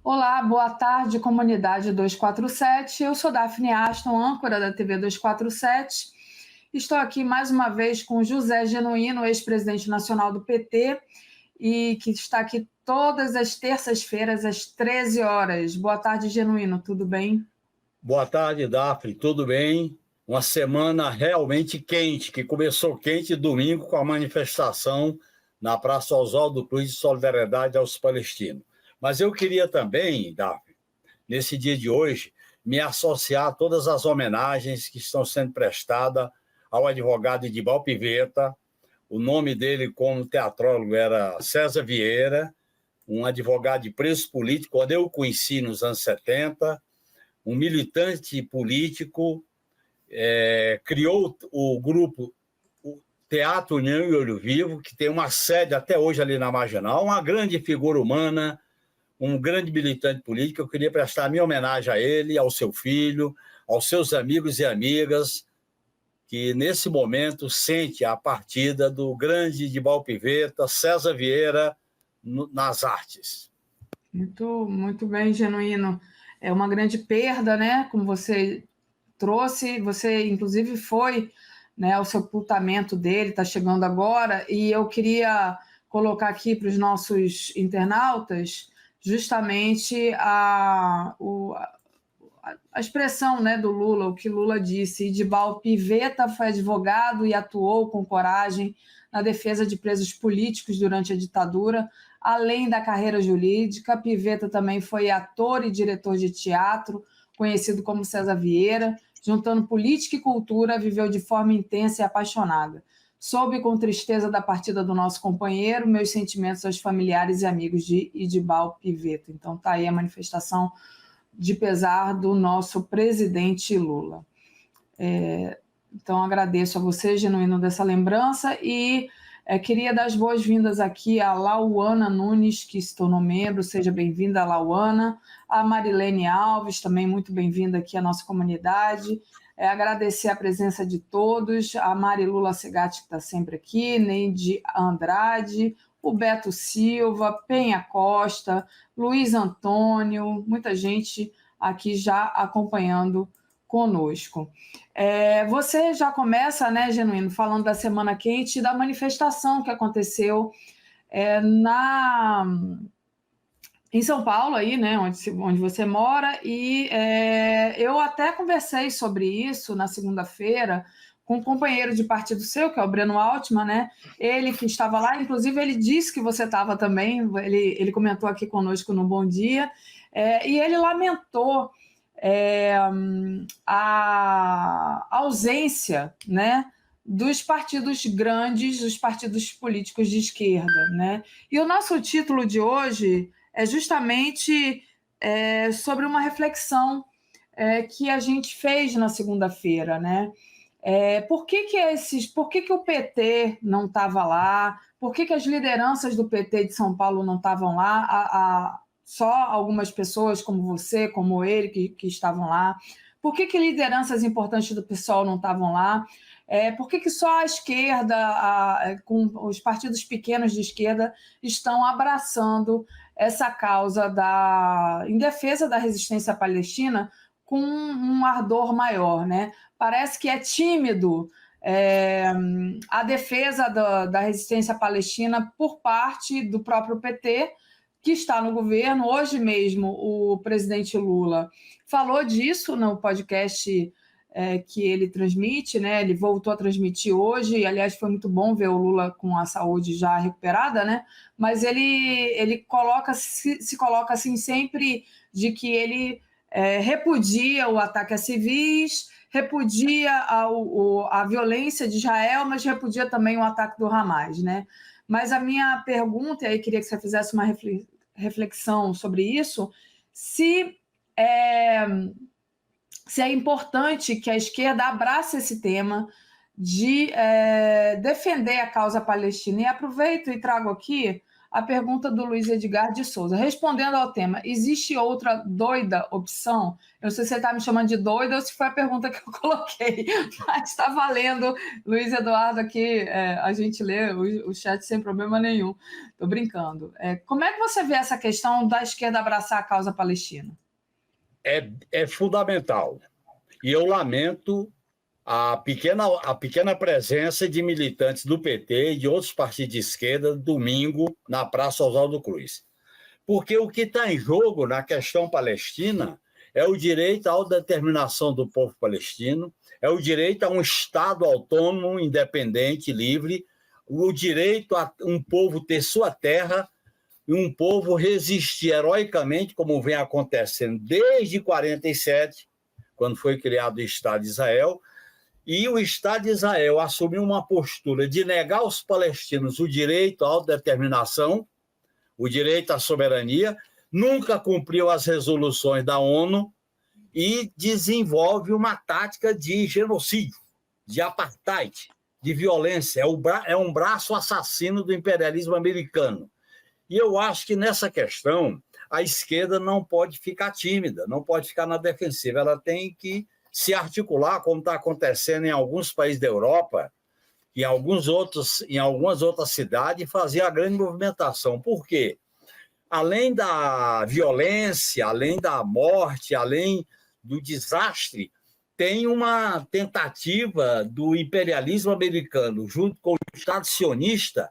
Olá, boa tarde, comunidade 247. Eu sou Daphne Aston, âncora da TV 247. Estou aqui mais uma vez com José Genuíno, ex-presidente nacional do PT, e que está aqui todas as terças-feiras, às 13 horas. Boa tarde, Genuíno, tudo bem? Boa tarde, Daphne, tudo bem? Uma semana realmente quente, que começou quente domingo com a manifestação na Praça Oswaldo Cruz de solidariedade aos palestinos. Mas eu queria também, Daphne, nesse dia de hoje, me associar a todas as homenagens que estão sendo prestadas ao advogado Edibal Pivetta. O nome dele como teatrólogo era César Vieira, um advogado de preso político, quando eu o conheci nos anos 70, um militante político, criou o grupo o Teatro União e Olho Vivo, que tem uma sede até hoje ali na Marginal, uma grande figura humana, um grande militante político. Eu queria prestar minha homenagem a ele, ao seu filho, aos seus amigos e amigas, que nesse momento sente a partida do grande Edibal Pivetta, César Vieira, nas artes. Muito bem, Genuíno. É uma grande perda, né? Como você trouxe, você inclusive foi, né, ao sepultamento dele, está chegando agora, e eu queria colocar aqui para os nossos internautas justamente a expressão, né, do Lula, o que Lula disse. Edibal Pivetta foi advogado e atuou com coragem na defesa de presos políticos durante a ditadura. Além da carreira jurídica, Pivetta também foi ator e diretor de teatro, conhecido como César Vieira. Juntando política e cultura, viveu de forma intensa e apaixonada. Soube com tristeza da partida do nosso companheiro, meus sentimentos aos familiares e amigos de Edibal Pivetta. Então está aí a manifestação de pesar do nosso presidente Lula. Então agradeço a você, Genuíno, dessa lembrança, e queria dar as boas-vindas aqui a Lauana Nunes, que se tornou membro. Seja bem-vinda, Lauana. A Marilene Alves, também muito bem-vinda aqui à nossa comunidade. Agradecer a presença de todos, a Mari Lula Segatti, que está sempre aqui, Neide Andrade, o Beto Silva, Penha Costa, Luiz Antônio, muita gente aqui já acompanhando conosco. Você já começa, né, Genuíno, falando da Semana Quente e da manifestação que aconteceu em São Paulo, aí, né, onde você mora, e eu até conversei sobre isso na segunda-feira com um companheiro de partido seu, que é o Breno Altman, né? Ele que estava lá, inclusive ele disse que você estava também, ele comentou aqui conosco no Bom Dia, e ele lamentou a ausência, né, dos partidos grandes, dos partidos políticos de esquerda, né? E o nosso título de hoje é justamente sobre uma reflexão que a gente fez na segunda-feira, né? Por que o PT não estava lá? Por que as lideranças do PT de São Paulo não estavam lá? Só algumas pessoas como você, como ele, que estavam lá. Por que lideranças importantes do PSOL não estavam lá? Por que só a esquerda, com os partidos pequenos de esquerda, estão abraçando essa causa em defesa da resistência palestina com um ardor maior, né? Parece que é tímido a defesa da resistência palestina por parte do próprio PT, que está no governo. Hoje mesmo, o presidente Lula falou disso no podcast que ele transmite, né? Ele voltou a transmitir hoje, e, aliás, foi muito bom ver o Lula com a saúde já recuperada, né? Mas ele se coloca assim sempre de que ele repudia o ataque a civis, repudia a violência de Israel, mas repudia também o ataque do Hamas, né? Mas a minha pergunta, e aí queria que você fizesse uma reflexão sobre isso, se é importante que a esquerda abrace esse tema de defender a causa palestina. E aproveito e trago aqui a pergunta do Luiz Edgar de Souza. Respondendo ao tema, existe outra doida opção? Eu não sei se você está me chamando de doida ou se foi a pergunta que eu coloquei, mas está valendo. Luiz Eduardo aqui, a gente lê o chat sem problema nenhum. Estou brincando. Como é que você vê essa questão da esquerda abraçar a causa palestina? É fundamental. E eu lamento a pequena presença de militantes do PT e de outros partidos de esquerda domingo na Praça Oswaldo Cruz. Porque o que está em jogo na questão palestina é o direito à autodeterminação do povo palestino, é o direito a um Estado autônomo, independente, livre, o direito a um povo ter sua terra e um povo resistir heroicamente, como vem acontecendo desde 1947, quando foi criado o Estado de Israel. E o Estado de Israel assumiu uma postura de negar aos palestinos o direito à autodeterminação, o direito à soberania, nunca cumpriu as resoluções da ONU e desenvolve uma tática de genocídio, de apartheid, de violência. É um braço assassino do imperialismo americano. E eu acho que nessa questão a esquerda não pode ficar tímida, não pode ficar na defensiva, ela tem que se articular, como está acontecendo em alguns países da Europa, em algumas outras cidades, e fazer a grande movimentação. Por quê? Além da violência, além da morte, além do desastre, tem uma tentativa do imperialismo americano, junto com o Estado sionista,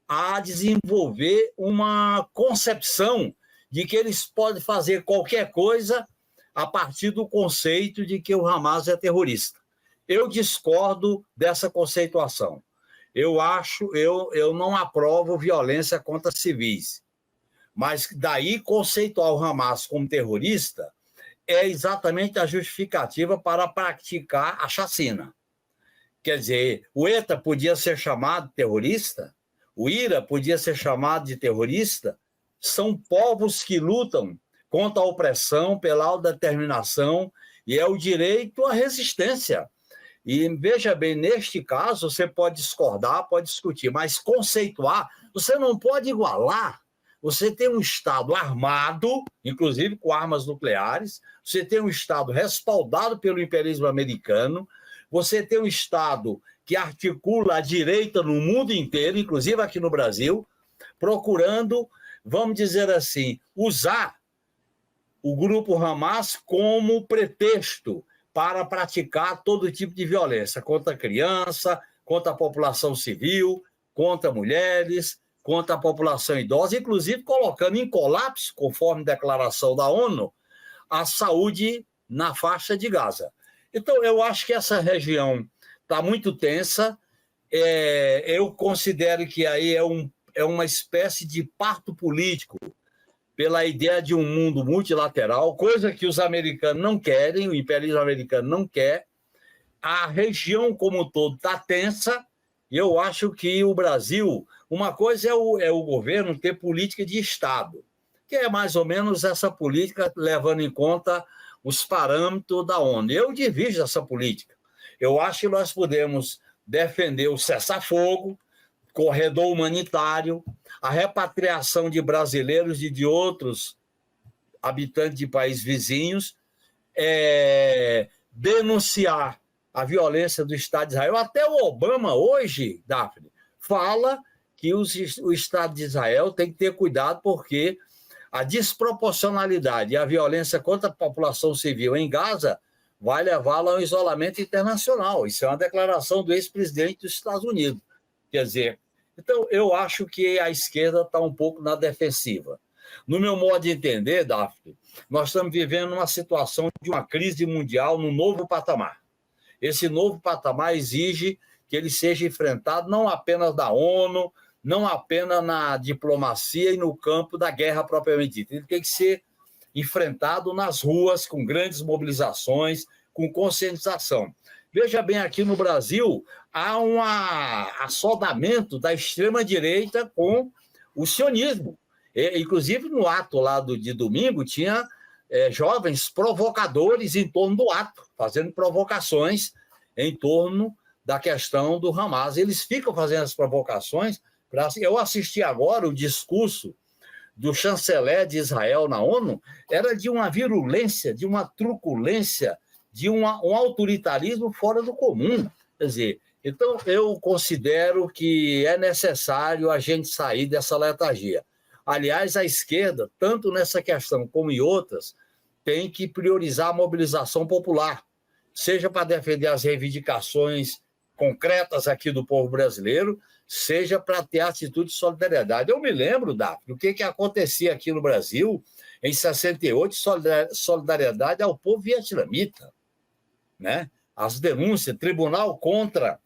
a desenvolver uma concepção de que eles podem fazer qualquer coisa a partir do conceito de que o Hamas é terrorista. Eu discordo dessa conceituação. Eu não aprovo violência contra civis. Mas daí conceituar o Hamas como terrorista é exatamente a justificativa para praticar a chacina. Quer dizer, o ETA podia ser chamado terrorista, o IRA podia ser chamado de terrorista, são povos que lutam contra a opressão, pela autodeterminação, e é o direito à resistência. E veja bem, neste caso, você pode discordar, pode discutir, mas conceituar, você não pode igualar. Você tem um Estado armado, inclusive com armas nucleares, você tem um Estado respaldado pelo imperialismo americano, você tem um Estado que articula a direita no mundo inteiro, inclusive aqui no Brasil, procurando, vamos dizer assim, usar o grupo Hamas como pretexto para praticar todo tipo de violência contra a criança, contra a população civil, contra mulheres, contra a população idosa, inclusive colocando em colapso, conforme declaração da ONU, a saúde na faixa de Gaza. Então, eu acho que essa região está muito tensa. Eu considero que aí é uma espécie de parto político pela ideia de um mundo multilateral, coisa que os americanos não querem, o imperialismo americano não quer. A região como um todo está tensa, e eu acho que o Brasil, uma coisa é o governo ter política de Estado, que é mais ou menos essa política levando em conta os parâmetros da ONU. Eu divido essa política. Eu acho que nós podemos defender o cessar-fogo, corredor humanitário, a repatriação de brasileiros e de outros habitantes de países vizinhos, denunciar a violência do Estado de Israel. Até o Obama hoje, Daphne, fala que o Estado de Israel tem que ter cuidado porque a desproporcionalidade e a violência contra a população civil em Gaza vai levá-la ao isolamento internacional. Isso é uma declaração do ex-presidente dos Estados Unidos. Quer dizer, então eu acho que a esquerda está um pouco na defensiva. No meu modo de entender, Daphne, nós estamos vivendo uma situação de uma crise mundial no novo patamar. Esse novo patamar exige que ele seja enfrentado não apenas da ONU, não apenas na diplomacia e no campo da guerra propriamente dita. Ele tem que ser enfrentado nas ruas, com grandes mobilizações, com conscientização. Veja bem, aqui no Brasil, há um assodamento da extrema-direita com o sionismo. Inclusive, no ato lá de domingo, tinha jovens provocadores em torno do ato, fazendo provocações em torno da questão do Hamas. Eles ficam fazendo as provocações Eu assisti agora o discurso do chanceler de Israel na ONU, era de uma virulência, de uma truculência, de um autoritarismo fora do comum. Quer dizer, então eu considero que é necessário a gente sair dessa letargia. Aliás, a esquerda, tanto nessa questão como em outras, tem que priorizar a mobilização popular, seja para defender as reivindicações concretas aqui do povo brasileiro, seja para ter atitude de solidariedade. Eu me lembro, Daphne, o que acontecia aqui no Brasil em 68, solidariedade ao povo vietnamita, né? As denúncias, tribunal contra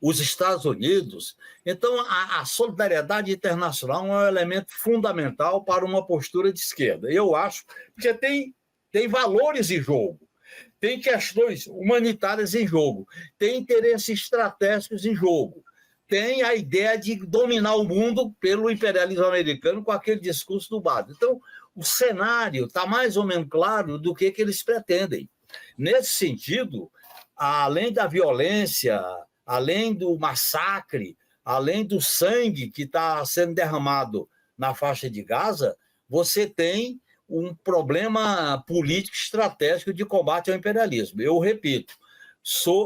os Estados Unidos. Então, a solidariedade internacional é um elemento fundamental para uma postura de esquerda. Eu acho, porque tem valores em jogo, tem questões humanitárias em jogo, tem interesses estratégicos em jogo, tem a ideia de dominar o mundo pelo imperialismo americano com aquele discurso do Biden. Então, o cenário está mais ou menos claro do que eles pretendem. Nesse sentido, além da violência, além do massacre, além do sangue que está sendo derramado na faixa de Gaza, você tem um problema político estratégico de combate ao imperialismo. Eu repito,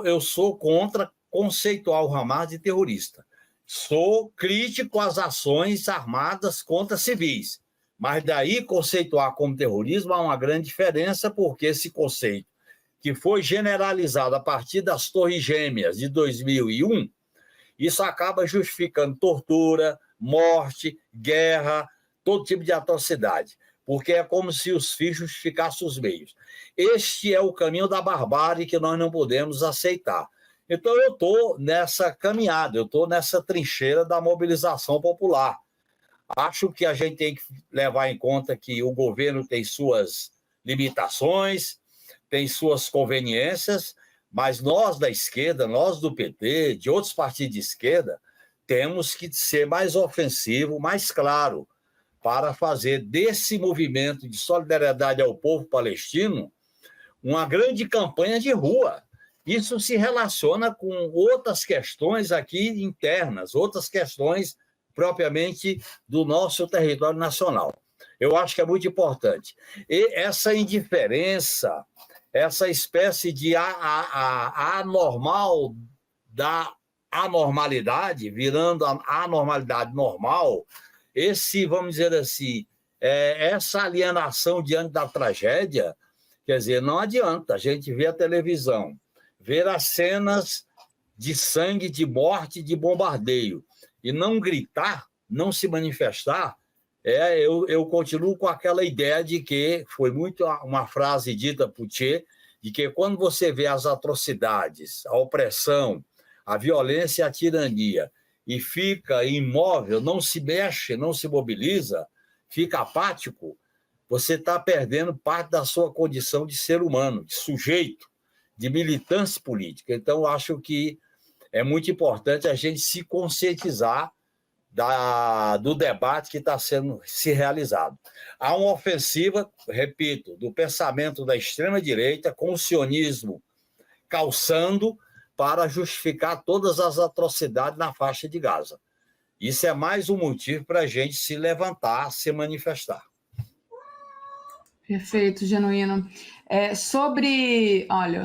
eu sou contra conceituar o Hamas de terrorista. Sou crítico às ações armadas contra civis, mas daí conceituar como terrorismo há uma grande diferença, porque esse conceito, que foi generalizado a partir das Torres Gêmeas de 2001, isso acaba justificando tortura, morte, guerra, todo tipo de atrocidade, porque é como se os fins justificassem os meios. Este é o caminho da barbárie que nós não podemos aceitar. Então, eu estou nessa caminhada, eu estou nessa trincheira da mobilização popular. Acho que a gente tem que levar em conta que o governo tem suas limitações, tem suas conveniências, mas nós da esquerda, nós do PT, de outros partidos de esquerda, temos que ser mais ofensivo, mais claro, para fazer desse movimento de solidariedade ao povo palestino uma grande campanha de rua. Isso se relaciona com outras questões aqui internas, outras questões propriamente do nosso território nacional. Eu acho que é muito importante. E essa indiferença, essa espécie de anormal da anormalidade, virando a anormalidade normal, vamos dizer assim, essa alienação diante da tragédia, quer dizer, não adianta a gente ver a televisão, ver as cenas de sangue, de morte, de bombardeio, e não gritar, não se manifestar. Eu continuo com aquela ideia de que foi muito uma frase dita por Che, de que quando você vê as atrocidades, a opressão, a violência e a tirania, e fica imóvel, não se mexe, não se mobiliza, fica apático, você está perdendo parte da sua condição de ser humano, de sujeito, de militância política. Então, acho que é muito importante a gente se conscientizar do debate que está sendo se realizado. Há uma ofensiva, repito, do pensamento da extrema-direita com o sionismo calçando para justificar todas as atrocidades na faixa de Gaza. Isso é mais um motivo para a gente se levantar, se manifestar. Perfeito, Genuíno. Olha,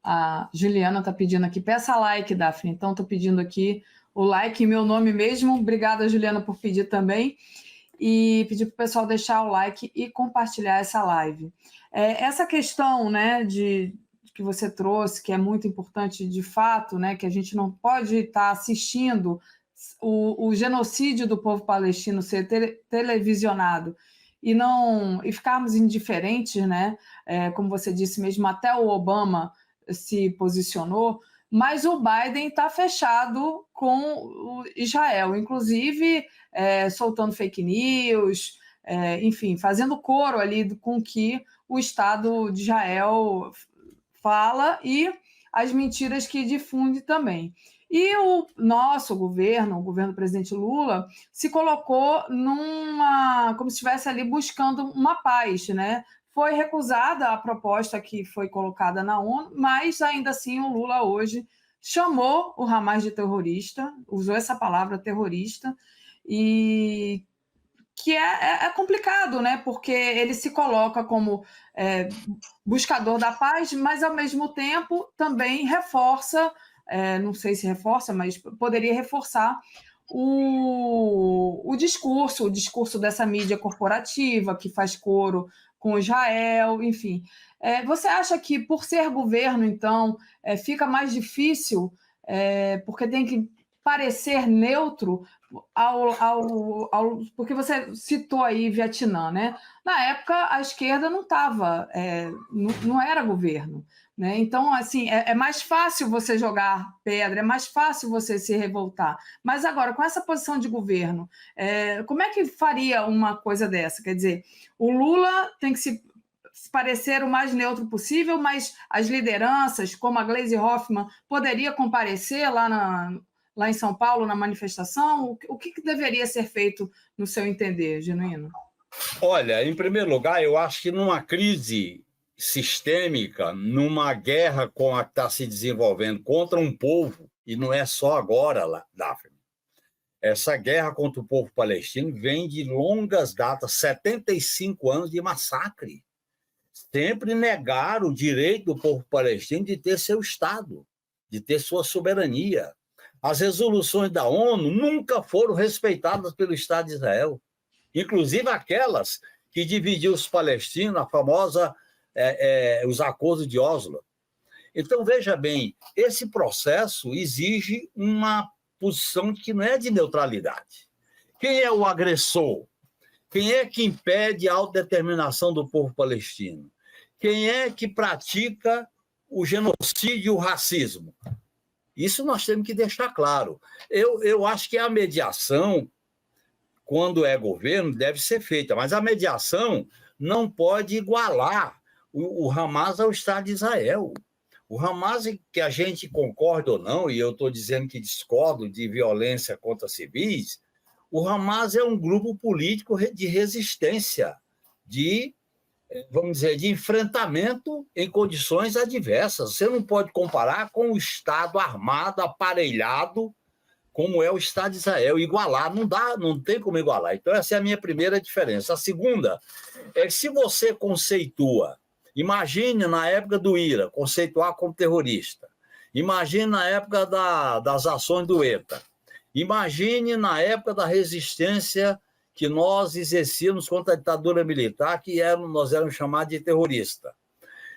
a Juliana está pedindo aqui, peça like, Daphne. Então, estou pedindo aqui o like em meu nome mesmo. Obrigada, Juliana, por pedir também. E pedir para o pessoal deixar o like e compartilhar essa live. Essa questão, né, que você trouxe, que é muito importante de fato, né, que a gente não pode estar assistindo o genocídio do povo palestino ser televisionado e ficarmos indiferentes, né? Como você disse mesmo, até o Obama se posicionou, mas o Biden está fechado com o Israel, inclusive soltando fake news, enfim, fazendo coro ali com o que o Estado de Israel fala e as mentiras que difunde também. E o nosso governo, o governo do presidente Lula, se colocou como se estivesse ali buscando uma paz, né? Foi recusada a proposta que foi colocada na ONU, mas ainda assim o Lula hoje chamou o Hamas de terrorista, usou essa palavra terrorista, e que é complicado, né? Porque ele se coloca como buscador da paz, mas, ao mesmo tempo, também reforça, não sei se reforça, mas poderia reforçar o discurso dessa mídia corporativa que faz coro com Israel, enfim. Você acha que, por ser governo, então, fica mais difícil, porque tem que parecer neutro, porque você citou aí Vietnã, né? Na época, a esquerda não estava, não era governo, né? Então, assim, é mais fácil você jogar pedra, é mais fácil você se revoltar. Mas agora, com essa posição de governo, como é que faria uma coisa dessa? Quer dizer, o Lula tem que se parecer o mais neutro possível, mas as lideranças, como a Gleisi Hoffmann, poderia comparecer lá em São Paulo, na manifestação? O que deveria ser feito, no seu entender, Genuíno? Olha, em primeiro lugar, eu acho que numa crise sistêmica, numa guerra com a que está se desenvolvendo contra um povo, e não é só agora, Daphne, essa guerra contra o povo palestino vem de longas datas, 75 anos de massacre. Sempre negaram o direito do povo palestino de ter seu Estado, de ter sua soberania. As resoluções da ONU nunca foram respeitadas pelo Estado de Israel, inclusive aquelas que dividiu os palestinos, a famosa os acordos de Oslo. Então, veja bem, esse processo exige uma posição que não é de neutralidade. Quem é o agressor? Quem é que impede a autodeterminação do povo palestino? Quem é que pratica o genocídio e o racismo? Isso nós temos que deixar claro. Eu acho que a mediação, quando é governo, deve ser feita, mas a mediação não pode igualar o Hamas ao Estado de Israel. O Hamas, que a gente concorda ou não, e eu estou dizendo que discordo de violência contra civis, o Hamas é um grupo político de resistência, vamos dizer, de enfrentamento em condições adversas. Você não pode comparar com o Estado armado, aparelhado, como é o Estado de Israel. Igualar, não tem como igualar. Então, essa é a minha primeira diferença. A segunda é que, se você conceitua, imagine na época do IRA, conceituar como terrorista, imagine na época das ações do ETA, imagine na época da resistência que nós exercíamos contra a ditadura militar, que nós éramos chamados de terrorista.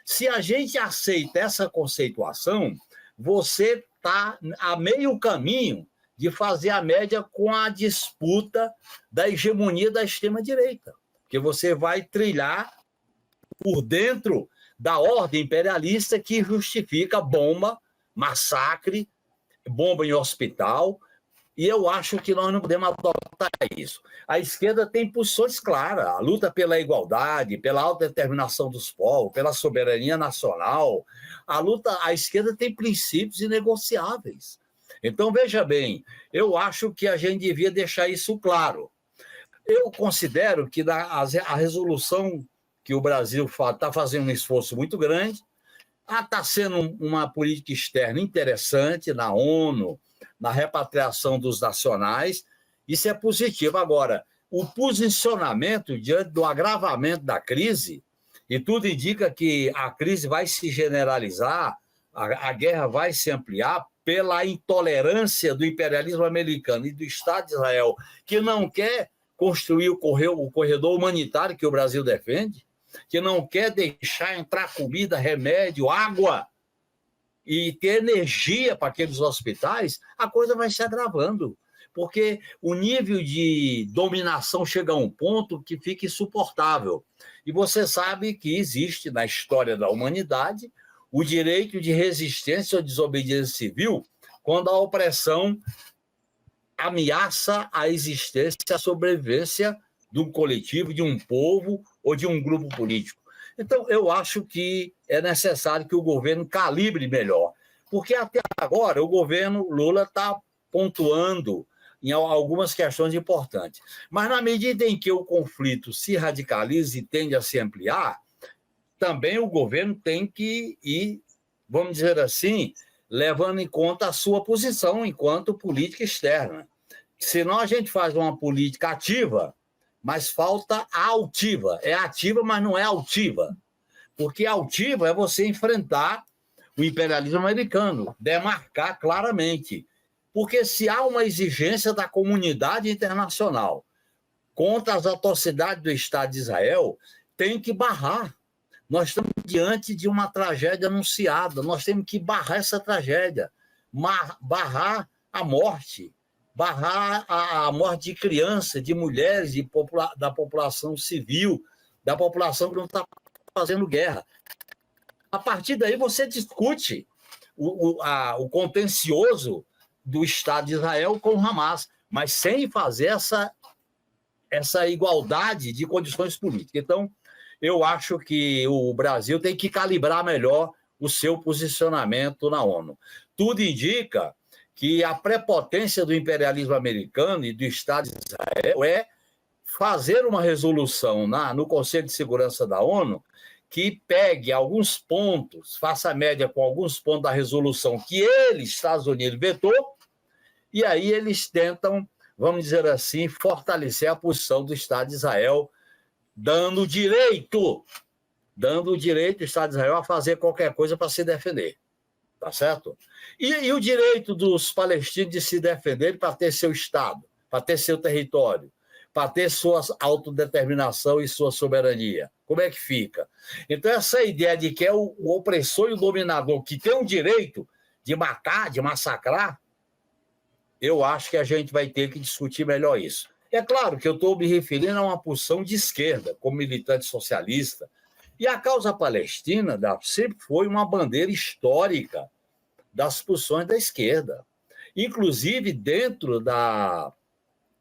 Se a gente aceita essa conceituação, você está a meio caminho de fazer a média com a disputa da hegemonia da extrema-direita, porque você vai trilhar por dentro da ordem imperialista que justifica bomba, massacre, bomba em hospital, e eu acho que nós não podemos adotar isso. A esquerda tem posições claras, a luta pela igualdade, pela autodeterminação dos povos, pela soberania nacional. A esquerda tem princípios inegociáveis. Então, veja bem, eu acho que a gente devia deixar isso claro. Eu considero que a resolução que o Brasil está fazendo um esforço muito grande, está sendo uma política externa interessante na ONU, na repatriação dos nacionais, isso é positivo. Agora, o posicionamento diante do agravamento da crise, e tudo indica que a crise vai se generalizar, a guerra vai se ampliar pela intolerância do imperialismo americano e do Estado de Israel, que não quer construir o corredor humanitário que o Brasil defende, que não quer deixar entrar comida, remédio, água, e ter energia para aqueles hospitais, a coisa vai se agravando, porque o nível de dominação chega a um ponto que fica insuportável. E você sabe que existe na história da humanidade o direito de resistência ou desobediência civil quando a opressão ameaça a existência, a sobrevivência de um coletivo, de um povo ou de um grupo político. Então, eu acho que é necessário que o governo calibre melhor, porque até agora o governo Lula está pontuando em algumas questões importantes. Mas, na medida em que o conflito se radicaliza e tende a se ampliar, também o governo tem que ir, vamos dizer assim, levando em conta a sua posição enquanto política externa. Senão a gente faz uma política ativa, mas falta a altiva. É ativa, mas não é altiva. Porque altiva é você enfrentar o imperialismo americano, demarcar claramente. Porque se há uma exigência da comunidade internacional contra as atrocidades do Estado de Israel, tem que barrar. Nós estamos diante de uma tragédia anunciada, nós temos que barrar essa tragédia, barrar a morte, barrar a morte de crianças, de mulheres, da população civil, da população que não está fazendo guerra. A partir daí você discute o contencioso do Estado de Israel com o Hamas, mas sem fazer essa igualdade de condições políticas. Então, eu acho que o Brasil tem que calibrar melhor o seu posicionamento na ONU. Tudo indica que a prepotência do imperialismo americano e do Estado de Israel é fazer uma resolução no Conselho de Segurança da ONU que pegue alguns pontos, faça a média com alguns pontos da resolução que ele, Estados Unidos, vetou, e aí eles tentam, vamos dizer assim, fortalecer a posição do Estado de Israel, dando o direito ao Estado de Israel a fazer qualquer coisa para se defender. Tá certo? E o direito dos palestinos de se defender para ter seu Estado, para ter seu território, para ter sua autodeterminação e sua soberania. Como é que fica? Então, essa ideia de que é o opressor e o dominador que tem o direito de matar, de massacrar, eu acho que a gente vai ter que discutir melhor isso. É claro que eu estou me referindo a uma posição de esquerda, como militante socialista, e a causa palestina sempre foi uma bandeira histórica das posições da esquerda. Inclusive,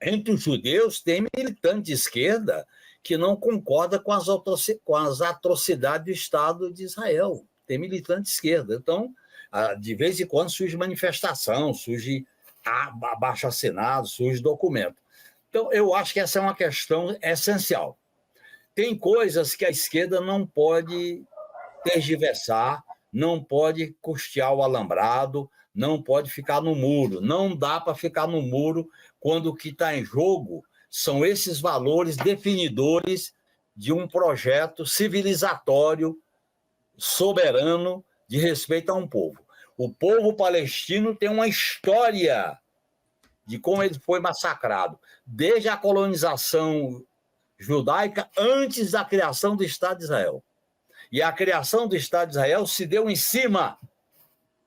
entre os judeus, tem militante de esquerda que não concorda com as atrocidades do Estado de Israel. Tem militante de esquerda. Então, de vez em quando surge manifestação, surge abaixo-assinado, surge documento. Então, eu acho que essa é uma questão essencial. Tem coisas que a esquerda não pode tergiversar, não pode custear o alambrado, não pode ficar no muro. Não dá para ficar no muro quando o que está em jogo são esses valores definidores de um projeto civilizatório, soberano, de respeito a um povo. O povo palestino tem uma história de como ele foi massacrado, desde a colonização judaica, antes da criação do Estado de Israel. E a criação do Estado de Israel se deu em cima,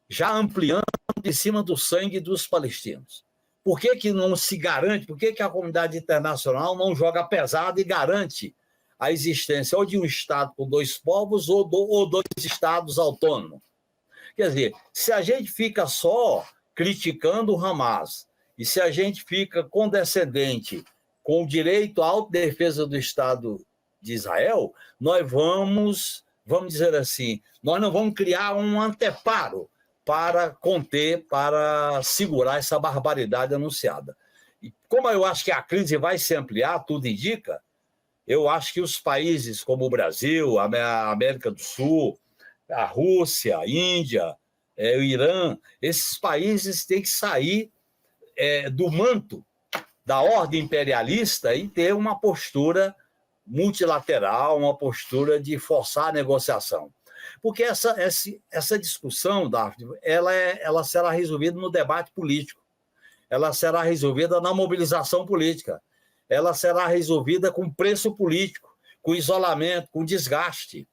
já ampliando em cima do sangue dos palestinos. Por que não se garante, por que a comunidade internacional não joga pesado e garante a existência ou de um Estado com dois povos ou dois Estados autônomos? Quer dizer, se a gente fica só criticando o Hamas e se a gente fica condescendente com o direito à autodefesa do Estado de Israel, nós vamos dizer assim, nós não vamos criar um anteparo para conter, para segurar essa barbaridade anunciada. E como eu acho que a crise vai se ampliar, tudo indica, eu acho que os países como o Brasil, a América do Sul, a Rússia, a Índia, o Irã, esses países têm que sair do manto da ordem imperialista e ter uma postura multilateral, uma postura de forçar a negociação. Porque essa discussão, Daphne, ela será resolvida no debate político, ela será resolvida na mobilização política, ela será resolvida com preço político, com isolamento, com desgaste.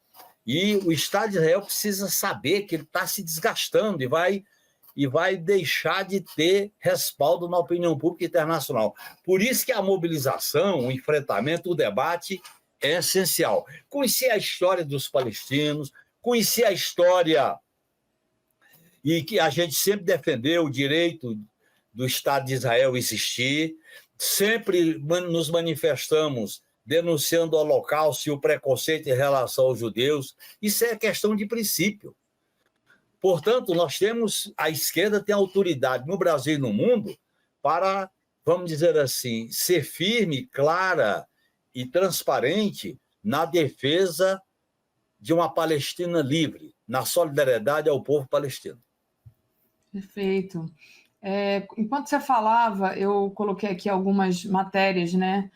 E o Estado de Israel precisa saber que ele está se desgastando e vai deixar de ter respaldo na opinião pública internacional. Por isso que a mobilização, o enfrentamento, o debate é essencial. Conhecer a história dos palestinos, conhecer a história e que a gente sempre defendeu o direito do Estado de Israel existir, sempre nos manifestamos denunciando o Holocausto e o preconceito em relação aos judeus. Isso é questão de princípio. Portanto, a esquerda tem autoridade no Brasil e no mundo para, vamos dizer assim, ser firme, clara e transparente na defesa de uma Palestina livre, na solidariedade ao povo palestino. Perfeito. Enquanto você falava, eu coloquei aqui algumas matérias, né,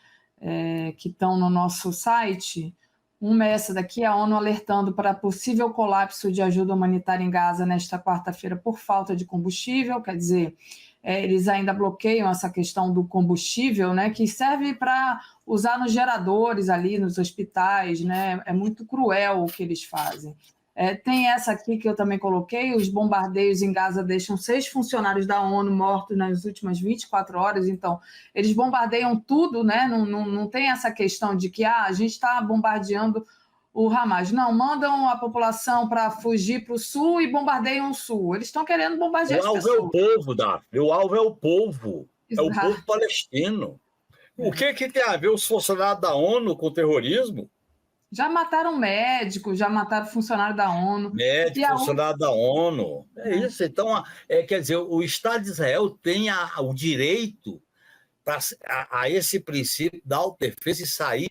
que estão no nosso site. Uma é essa daqui, a ONU alertando para possível colapso de ajuda humanitária em Gaza nesta quarta-feira por falta de combustível. Quer dizer, eles ainda bloqueiam essa questão do combustível, né, que serve para usar nos geradores ali, nos hospitais, né? É muito cruel o que eles fazem. Tem essa aqui que eu também coloquei, os bombardeios em Gaza deixam 6 funcionários da ONU mortos nas últimas 24 horas, então eles bombardeiam tudo, né? Não tem essa questão de que a gente está bombardeando o Hamas. Não, mandam a população para fugir para o sul e bombardeiam o sul. Eles estão querendo bombardear as O alvo é o pessoas. povo, Daphne. O alvo é o povo. É o povo Exato. palestino. O que tem a ver os funcionários da ONU com terrorismo? Já mataram médico, já mataram funcionário da ONU. Médico, funcionário da ONU. É isso. Então, quer dizer, o Estado de Israel tem o direito a esse princípio da autodefesa e sair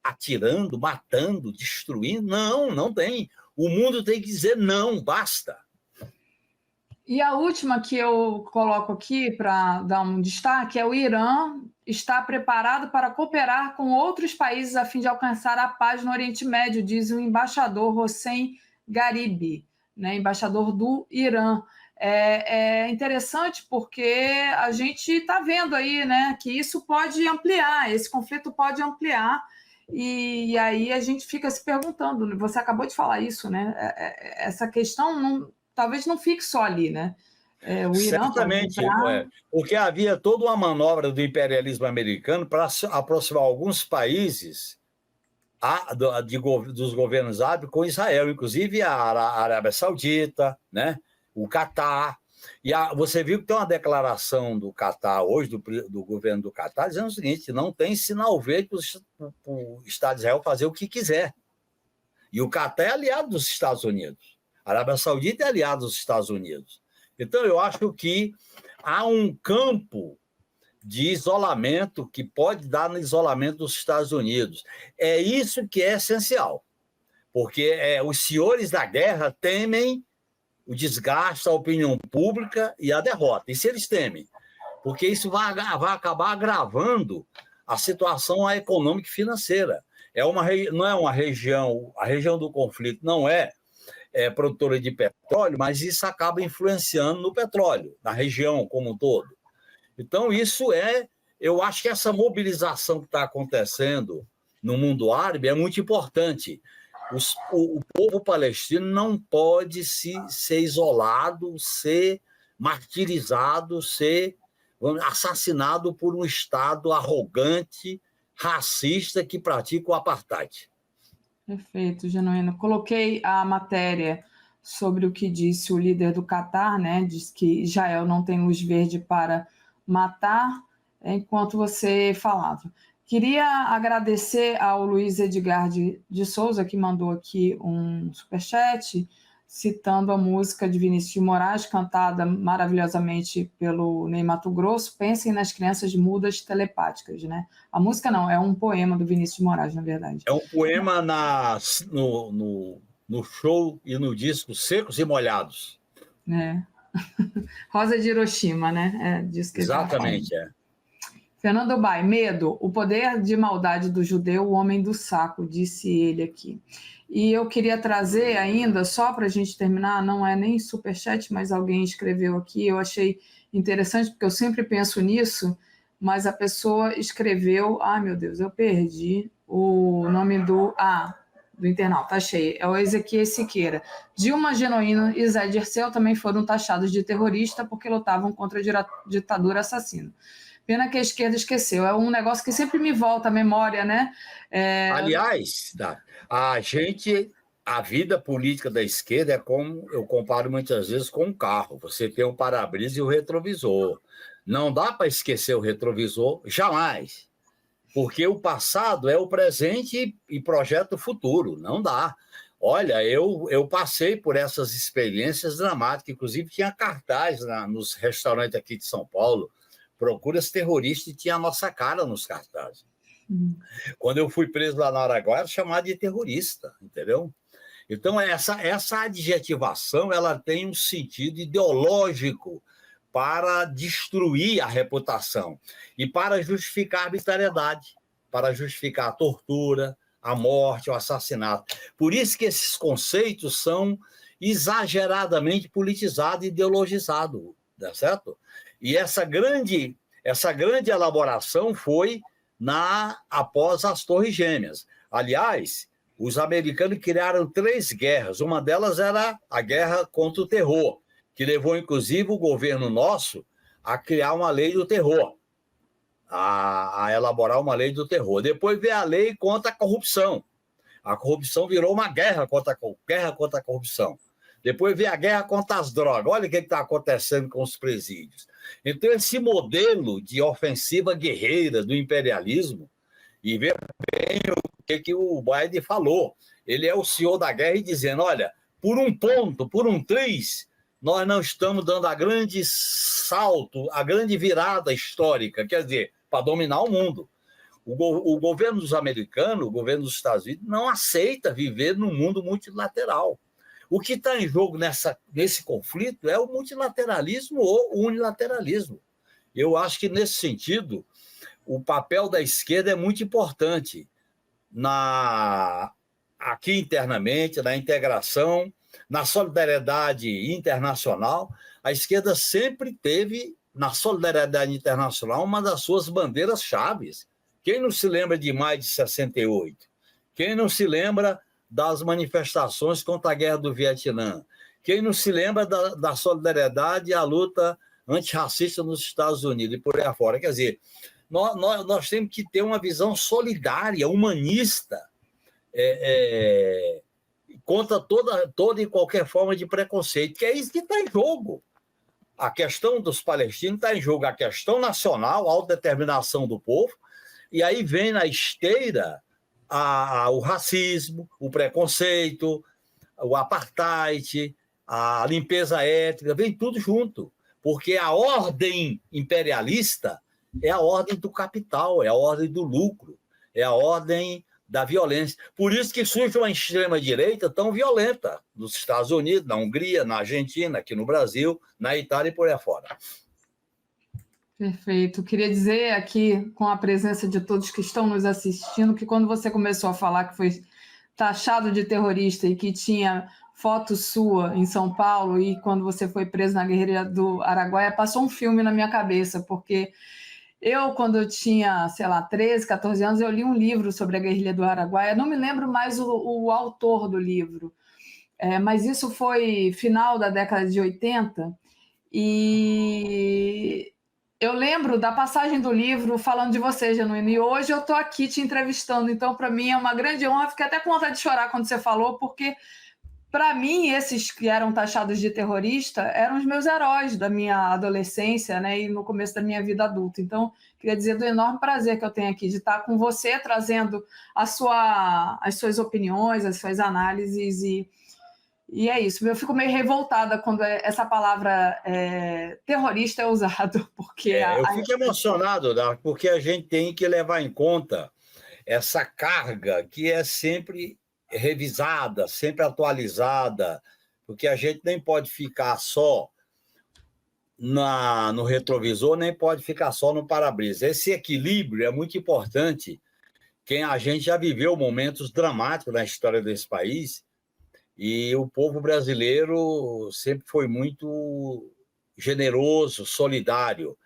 atirando, matando, destruindo. Não, não tem. O mundo tem que dizer não, basta. E a última que eu coloco aqui para dar um destaque é o Irã está preparado para cooperar com outros países a fim de alcançar a paz no Oriente Médio, diz o embaixador Hossein Garibi, né, embaixador do Irã. É interessante porque a gente está vendo aí, né, que isso pode ampliar, esse conflito pode ampliar, e aí a gente fica se perguntando, você acabou de falar isso, né? Essa questão talvez não fique só ali, né? O Irã certamente, porque havia toda uma manobra do imperialismo americano para aproximar alguns países dos governos árabes com Israel, inclusive a Arábia Saudita, né? O Catar. E você viu que tem uma declaração do Catar hoje, do governo do Catar, dizendo o seguinte: não tem sinal verde para o Estado de Israel fazer o que quiser. E o Catar é aliado dos Estados Unidos. A Arábia Saudita é aliada dos Estados Unidos. Então, eu acho que há um campo de isolamento que pode dar no isolamento dos Estados Unidos. É isso que é essencial, porque os senhores da guerra temem o desgaste, a opinião pública e a derrota. Isso eles temem, porque isso vai acabar agravando a situação econômica e financeira. Não é uma região, a região do conflito não é produtora de petróleo, mas isso acaba influenciando no petróleo, na região como um todo. Então, eu acho que essa mobilização que está acontecendo no mundo árabe é muito importante. O povo palestino não pode ser isolado, ser martirizado, ser assassinado por um Estado arrogante, racista, que pratica o apartheid. Perfeito, Genuíno. Coloquei a matéria sobre o que disse o líder do Catar, né? Diz que Israel não tem luz verde para matar, enquanto você falava. Queria agradecer ao Luiz Edgar de Souza, que mandou aqui um superchat, citando a música de Vinícius de Moraes, cantada maravilhosamente pelo Ney Matogrosso, Pensem nas Crianças Mudas Telepáticas, né? A música não, é um poema do Vinícius de Moraes, na verdade. É um poema no show e no disco Secos e Molhados. Rosa de Hiroshima, né? Disso que exatamente, Fernando Bai, medo, o poder de maldade do judeu, o homem do saco, disse ele aqui. E eu queria trazer ainda, só para a gente terminar, não é nem superchat, mas alguém escreveu aqui, eu achei interessante, porque eu sempre penso nisso, mas a pessoa escreveu, meu Deus, eu perdi o nome do internauta, achei, é o Ezequiel Siqueira. Dilma Genuíno e Zé Dirceu também foram taxados de terrorista porque lutavam contra a ditadura assassina. Pena que a esquerda esqueceu. É um negócio que sempre me volta à memória, né? Aliás, a vida política da esquerda é como eu comparo muitas vezes com um carro. Você tem o para-brisa e o retrovisor. Não dá para esquecer o retrovisor, jamais. Porque o passado é o presente e projeta o futuro. Não dá. Olha, eu passei por essas experiências dramáticas. Inclusive, tinha cartaz nos restaurantes aqui de São Paulo, procuras terroristas, e tinha a nossa cara nos cartazes. Quando eu fui preso lá na Araguaia, era chamado de terrorista, entendeu? Então, essa adjetivação ela tem um sentido ideológico para destruir a reputação e para justificar a arbitrariedade, para justificar a tortura, a morte, o assassinato. Por isso que esses conceitos são exageradamente politizados e ideologizados, tá certo? E essa grande elaboração foi após as Torres Gêmeas. Aliás, os americanos criaram 3 guerras. Uma delas era a guerra contra o terror, que levou, inclusive, o governo nosso a criar uma lei do terror, a elaborar uma lei do terror. Depois veio a lei contra a corrupção. A corrupção virou uma guerra contra a corrupção. Depois veio a guerra contra as drogas. Olha o que está acontecendo com os presídios. Então, esse modelo de ofensiva guerreira do imperialismo, e veja bem o que o Biden falou. Ele é o senhor da guerra e dizendo, olha, por um ponto, por um triz, nós não estamos dando a grande salto, a grande virada histórica, quer dizer, para dominar o mundo. O governo dos americanos, o governo dos Estados Unidos, não aceita viver num mundo multilateral. O que está em jogo nesse conflito é o multilateralismo ou o unilateralismo. Eu acho que, nesse sentido, o papel da esquerda é muito importante aqui internamente, na integração, na solidariedade internacional. A esquerda sempre teve, na solidariedade internacional, uma das suas bandeiras chaves. Quem não se lembra de maio de 68? Quem não se lembra das manifestações contra a guerra do Vietnã? Quem não se lembra da solidariedade e a luta antirracista nos Estados Unidos e por aí afora? Quer dizer, nós temos que ter uma visão solidária, humanista, contra toda e qualquer forma de preconceito, que é isso que está em jogo. A questão dos palestinos está em jogo, a questão nacional, a autodeterminação do povo, e aí vem na esteira o racismo, o preconceito, o apartheid, a limpeza étnica, vem tudo junto, porque a ordem imperialista é a ordem do capital, é a ordem do lucro, é a ordem da violência. Por isso que surge uma extrema-direita tão violenta nos Estados Unidos, na Hungria, na Argentina, aqui no Brasil, na Itália e por aí afora. Perfeito. Queria dizer aqui, com a presença de todos que estão nos assistindo, que quando você começou a falar que foi taxado de terrorista e que tinha foto sua em São Paulo e quando você foi preso na guerrilha do Araguaia, passou um filme na minha cabeça, porque quando eu tinha, 13, 14 anos, eu li um livro sobre a guerrilha do Araguaia. Não me lembro mais o autor do livro, mas isso foi final da década de 80, e eu lembro da passagem do livro falando de você, Genuíno, e hoje eu estou aqui te entrevistando, então para mim é uma grande honra. Fiquei até com vontade de chorar quando você falou, porque para mim esses que eram taxados de terrorista eram os meus heróis da minha adolescência, né, e no começo da minha vida adulta. Então, queria dizer do enorme prazer que eu tenho aqui de estar com você, trazendo as suas opiniões, as suas análises, e é isso. Eu fico meio revoltada quando essa palavra terrorista é usada, porque... Eu fico emocionado, porque a gente tem que levar em conta essa carga que é sempre revisada, sempre atualizada, porque a gente nem pode ficar só no retrovisor, nem pode ficar só no para-brisa. Esse equilíbrio é muito importante. A gente já viveu momentos dramáticos na história desse país, e o povo brasileiro sempre foi muito generoso, solidário.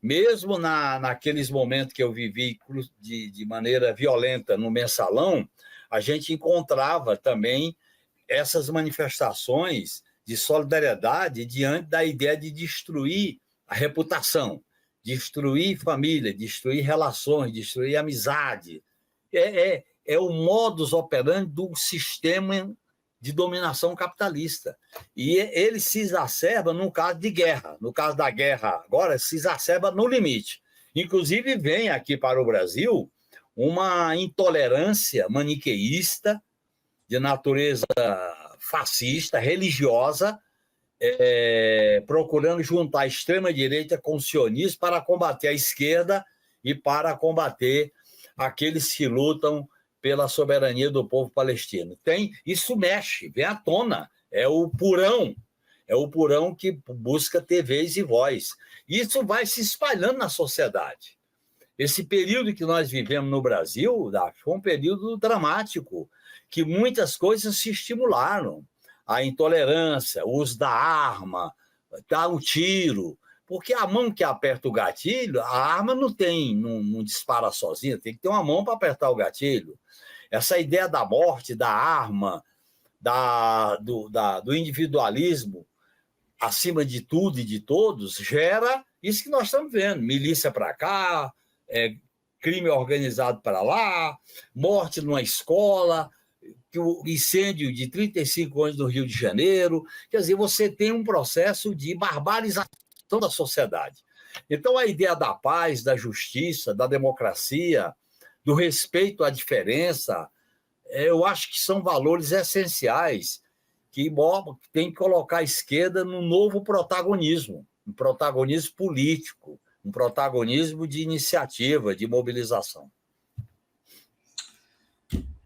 Mesmo naqueles momentos que eu vivi de maneira violenta no Mensalão, a gente encontrava também essas manifestações de solidariedade diante da ideia de destruir a reputação, destruir família, destruir relações, destruir amizade. É o modus operandi do sistema de dominação capitalista. E ele se exacerba no caso de guerra. No caso da guerra agora, se exacerba no limite. Inclusive, vem aqui para o Brasil uma intolerância maniqueísta, de natureza fascista, religiosa, procurando juntar a extrema-direita com o sionismo para combater a esquerda e para combater aqueles que lutam pela soberania do povo palestino. Isso mexe, vem à tona, é o purão que busca ter vez e voz. Isso vai se espalhando na sociedade. Esse período que nós vivemos no Brasil, foi um período dramático, que muitas coisas se estimularam. A intolerância, o uso da arma, dar um tiro, porque a mão que aperta o gatilho, a arma não dispara sozinha, tem que ter uma mão para apertar o gatilho. Essa ideia da morte, da arma, do individualismo, acima de tudo e de todos, gera isso que nós estamos vendo. Milícia para cá, crime organizado para lá, morte numa escola, o incêndio de 35 anos no Rio de Janeiro. Quer dizer, você tem um processo de barbarização da sociedade. Então, a ideia da paz, da justiça, da democracia, do respeito à diferença, eu acho que são valores essenciais que tem que colocar a esquerda num novo protagonismo, um protagonismo político, um protagonismo de iniciativa, de mobilização.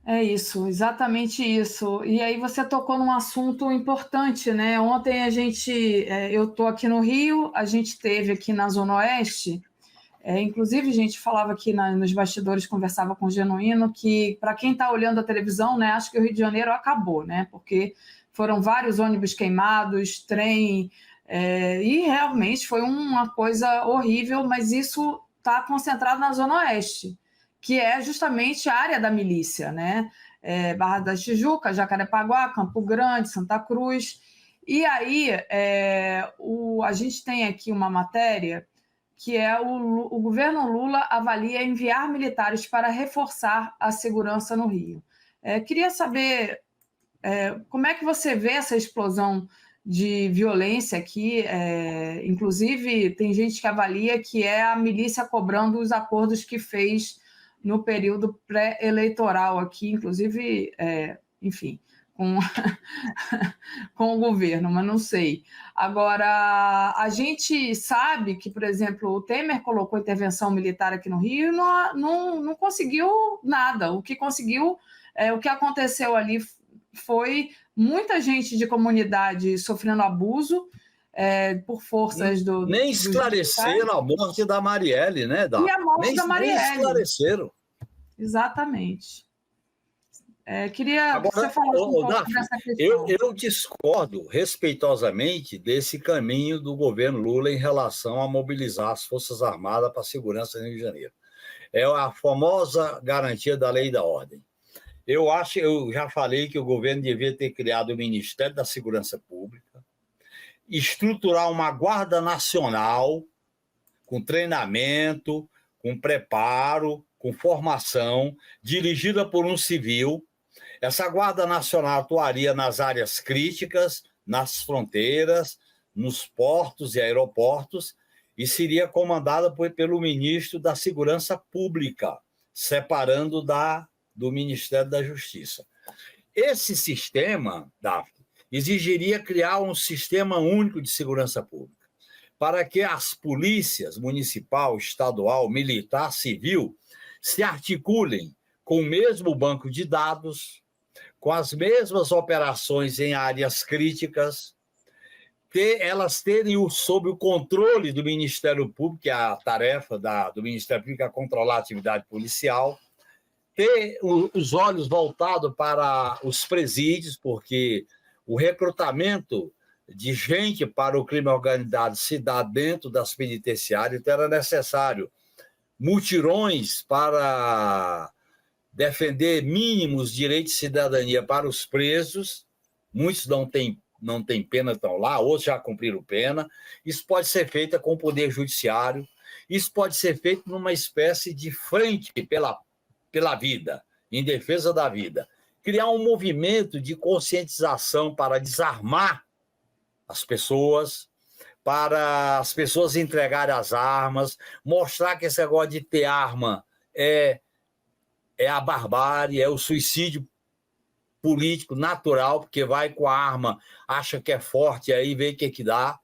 É isso, exatamente isso. E aí você tocou num assunto importante, né? Ontem eu estou aqui no Rio, a gente teve aqui na Zona Oeste, inclusive a gente falava aqui nos bastidores, conversava com o Genuíno, que para quem está olhando a televisão, né, acho que o Rio de Janeiro acabou, né? Porque foram vários ônibus queimados, trem, e realmente foi uma coisa horrível, mas isso está concentrado na Zona Oeste, que é justamente a área da milícia, né? Barra da Tijuca, Jacarepaguá, Campo Grande, Santa Cruz. E aí a gente tem aqui uma matéria que é o governo Lula avalia enviar militares para reforçar a segurança no Rio. Queria saber como é que você vê essa explosão de violência aqui, inclusive tem gente que avalia que é a milícia cobrando os acordos que fez no período pré-eleitoral aqui, inclusive, enfim, com o governo, mas não sei. Agora, a gente sabe que, por exemplo, o Temer colocou intervenção militar aqui no Rio e não conseguiu nada. O que conseguiu, o que aconteceu ali foi muita gente de comunidade sofrendo abuso, por forças do... Nem esclareceram a morte da Marielle, né, E a morte da Marielle. Nem esclareceram. Exatamente. Queria que você falasse um pouco dessa questão. Eu discordo respeitosamente desse caminho do governo Lula em relação a mobilizar as Forças Armadas para a segurança no Rio de Janeiro. É a famosa garantia da lei e da ordem. Eu já falei que o governo devia ter criado o Ministério da Segurança Pública, estruturar uma Guarda Nacional com treinamento, com preparo, com formação, dirigida por um civil. Essa Guarda Nacional atuaria nas áreas críticas, nas fronteiras, nos portos e aeroportos, e seria comandada pelo ministro da Segurança Pública, separando do Ministério da Justiça. Esse sistema, Daphne, exigiria criar um sistema único de segurança pública, para que as polícias municipal, estadual, militar, civil, se articulem com o mesmo banco de dados, com as mesmas operações em áreas críticas, elas terem sob o controle do Ministério Público, que é a tarefa do Ministério Público, é controlar a atividade policial, ter os olhos voltados para os presídios, porque o recrutamento de gente para o crime organizado se dá dentro das penitenciárias, então era necessário mutirões para defender mínimos direitos de cidadania para os presos. Muitos não têm pena, estão lá, outros já cumpriram pena. Isso pode ser feito com o Poder Judiciário, isso pode ser feito numa espécie de frente pela vida, em defesa da vida. Criar um movimento de conscientização para desarmar as pessoas, para as pessoas entregarem as armas, mostrar que esse negócio de ter arma é a barbárie, é o suicídio político natural, porque vai com a arma, acha que é forte, aí vê o que dá.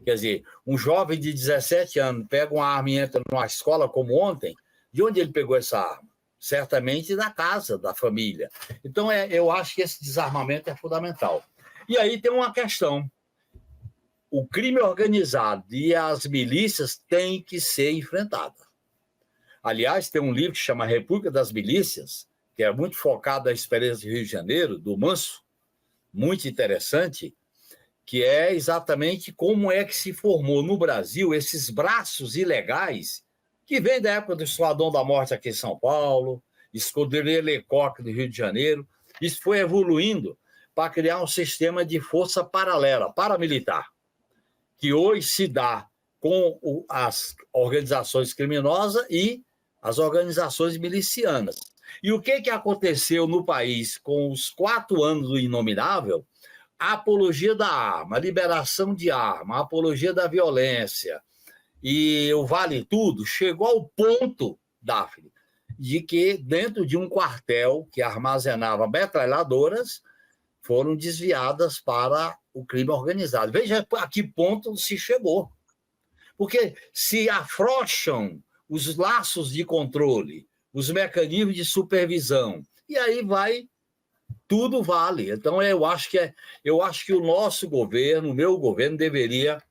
Quer dizer, um jovem de 17 anos pega uma arma e entra numa escola como ontem, de onde ele pegou essa arma? certamente da casa, da família. Então, eu acho que esse desarmamento é fundamental. E aí tem uma questão. O crime organizado e as milícias têm que ser enfrentados. Aliás, tem um livro que chama República das Milícias, que é muito focado na experiência do Rio de Janeiro, do Manso, muito interessante, que é exatamente como é que se formou no Brasil esses braços ilegais que vêm da época do Esquadrão da Morte aqui em São Paulo, Esquadrilha Lecoq do Rio de Janeiro. Isso foi evoluindo para criar um sistema de força paralela, paramilitar, que hoje se dá com as organizações criminosas e as organizações milicianas. E o que aconteceu no país com os 4 anos do Inominável? A apologia da arma, a liberação de arma, a apologia da violência e o vale tudo chegou ao ponto, Daphne, de que dentro de um quartel que armazenava metralhadoras foram desviadas para o crime organizado. Veja a que ponto se chegou. Porque se afrouxam os laços de controle, os mecanismos de supervisão, e aí tudo vale. Então, eu acho que o nosso governo, o meu governo, deveria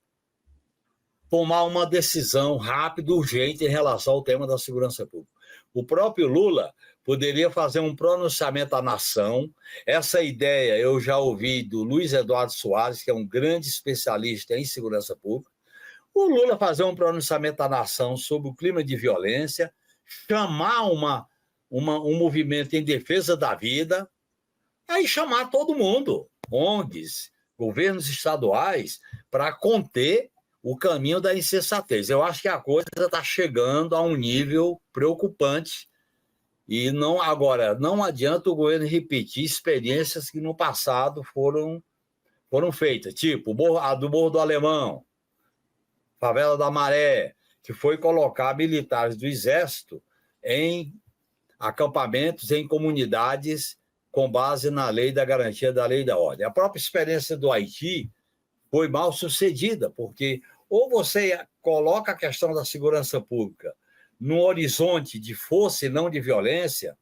tomar uma decisão rápida, urgente, em relação ao tema da segurança pública. O próprio Lula poderia fazer um pronunciamento à nação. Essa ideia eu já ouvi do Luiz Eduardo Soares, que é um grande especialista em segurança pública. O Lula fazer um pronunciamento à nação sobre o clima de violência, chamar um movimento em defesa da vida, aí chamar todo mundo, ONGs, governos estaduais, para conter o caminho da insensatez. Eu acho que a coisa está chegando a um nível preocupante e não adianta o governo repetir experiências que no passado foram feitas, tipo a do Morro do Alemão, Favela da Maré, que foi colocar militares do Exército em acampamentos, em comunidades, com base na lei da garantia da lei e da ordem. A própria experiência do Haiti foi mal sucedida, porque ou você coloca a questão da segurança pública no horizonte de força e não de violência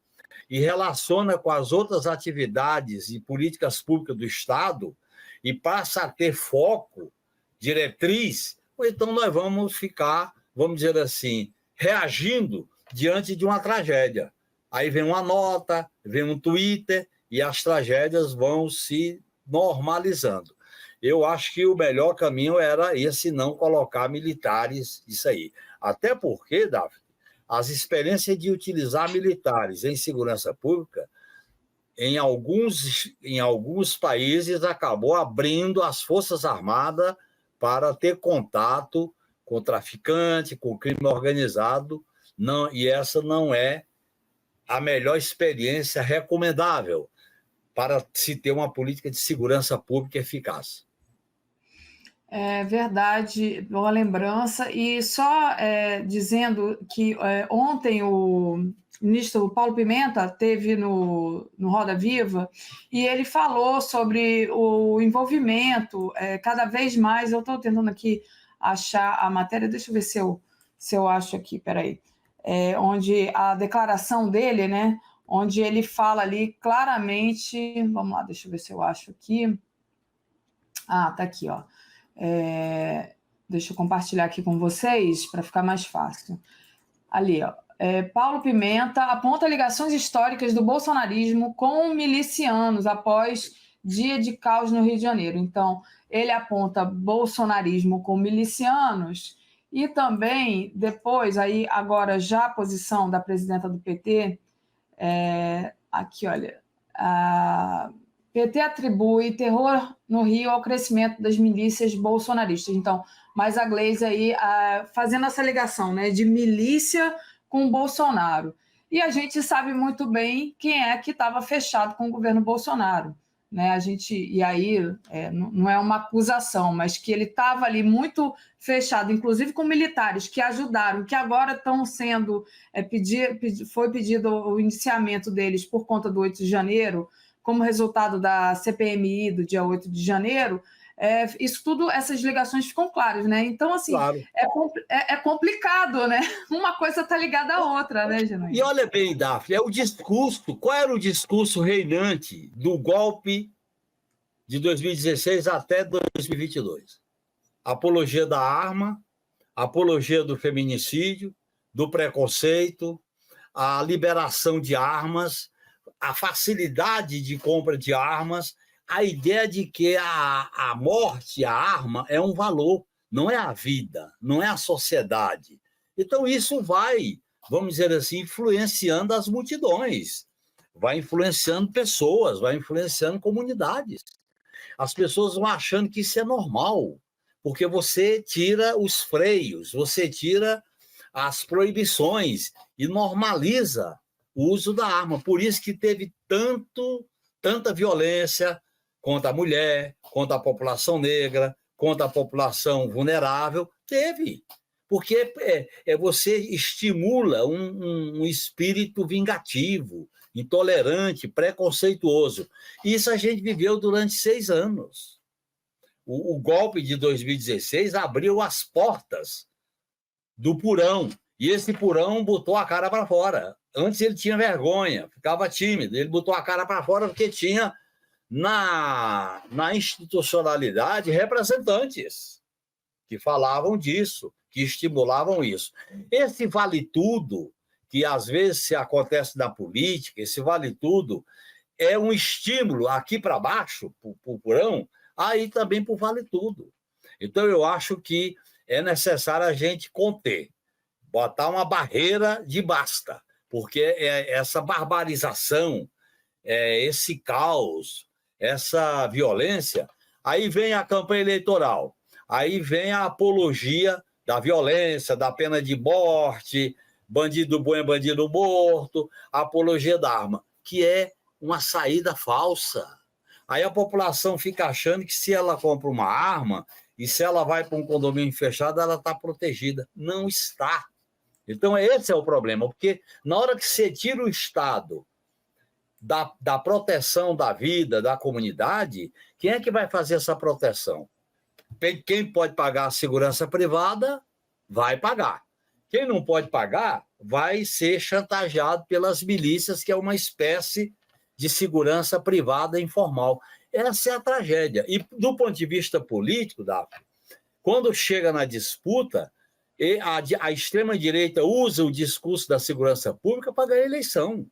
e relaciona com as outras atividades e políticas públicas do Estado e passa a ter foco, diretriz, ou então nós vamos ficar, vamos dizer assim, reagindo diante de uma tragédia. Aí vem uma nota, vem um Twitter e as tragédias vão se normalizando. Eu acho que o melhor caminho era esse, não colocar militares, isso aí. Até porque, Davi, as experiências de utilizar militares em segurança pública, em alguns países, acabou abrindo as Forças Armadas para ter contato com traficante, com crime organizado, e essa não é a melhor experiência recomendável para se ter uma política de segurança pública eficaz. É verdade, boa lembrança. E só dizendo que ontem o ministro Paulo Pimenta teve no Roda Viva e ele falou sobre o envolvimento cada vez mais. Eu estou tentando aqui achar a matéria, deixa eu ver se eu acho aqui, peraí. Onde a declaração dele, né? Onde ele fala ali claramente. Vamos lá, deixa eu ver se eu acho aqui. Ah, tá aqui, ó. Deixa eu compartilhar aqui com vocês para ficar mais fácil. Ali, ó. Paulo Pimenta aponta ligações históricas do bolsonarismo com milicianos após dia de caos no Rio de Janeiro. Então, ele aponta bolsonarismo com milicianos e também, depois, aí agora já a posição da presidenta do PT, aqui, olha, PT atribui terror no Rio ao crescimento das milícias bolsonaristas. Então, mais a Gleisi aí fazendo essa ligação, né, de milícia com Bolsonaro. E a gente sabe muito bem quem é que estava fechado com o governo Bolsonaro. Né? E aí não é uma acusação, mas que ele estava ali muito fechado, inclusive com militares que ajudaram, que agora estão sendo foi pedido o indiciamento deles por conta do 8 de janeiro, como resultado da CPMI do dia 8 de janeiro, isso tudo, essas ligações ficam claras, né? Então, assim, Claro. é complicado, né? Uma coisa está ligada à outra, né, Genuíno? E olha bem, Daphne, é o discurso. Qual era o discurso reinante do golpe de 2016 até 2022? Apologia da arma, apologia do feminicídio, do preconceito, a liberação de armas, a facilidade de compra de armas, a ideia de que a morte, a arma, é um valor, não é a vida, não é a sociedade. Então, isso vai, vamos dizer assim, influenciando as multidões, vai influenciando pessoas, vai influenciando comunidades. As pessoas vão achando que isso é normal, porque você tira os freios, você tira as proibições e normaliza o uso da arma. Por isso que teve tanta violência contra a mulher, contra a população negra, contra a população vulnerável. Teve. Porque você estimula um espírito vingativo, intolerante, preconceituoso. Isso a gente viveu durante 6 anos. O golpe de 2016 abriu as portas do Purão, e esse Purão botou a cara para fora. Antes ele tinha vergonha, ficava tímido, ele botou a cara para fora porque tinha na institucionalidade representantes que falavam disso, que estimulavam isso. Esse vale-tudo, que às vezes se acontece na política, esse vale-tudo é um estímulo aqui para baixo, para o Purão, aí também para o vale-tudo. Então, eu acho que é necessário a gente conter, botar uma barreira de basta, porque essa barbarização, esse caos, essa violência, aí vem a campanha eleitoral, aí vem a apologia da violência, da pena de morte, bandido bom é bandido morto, a apologia da arma, que é uma saída falsa. Aí a população fica achando que se ela compra uma arma e se ela vai para um condomínio fechado, ela está protegida. Não está. Então, esse é o problema, porque na hora que você tira o Estado da proteção da vida, da comunidade, quem é que vai fazer essa proteção? Quem pode pagar a segurança privada, vai pagar. Quem não pode pagar, vai ser chantageado pelas milícias, que é uma espécie de segurança privada informal. Essa é a tragédia. E, do ponto de vista político, Daphne, quando chega na disputa, a extrema-direita usa o discurso da segurança pública para ganhar eleição.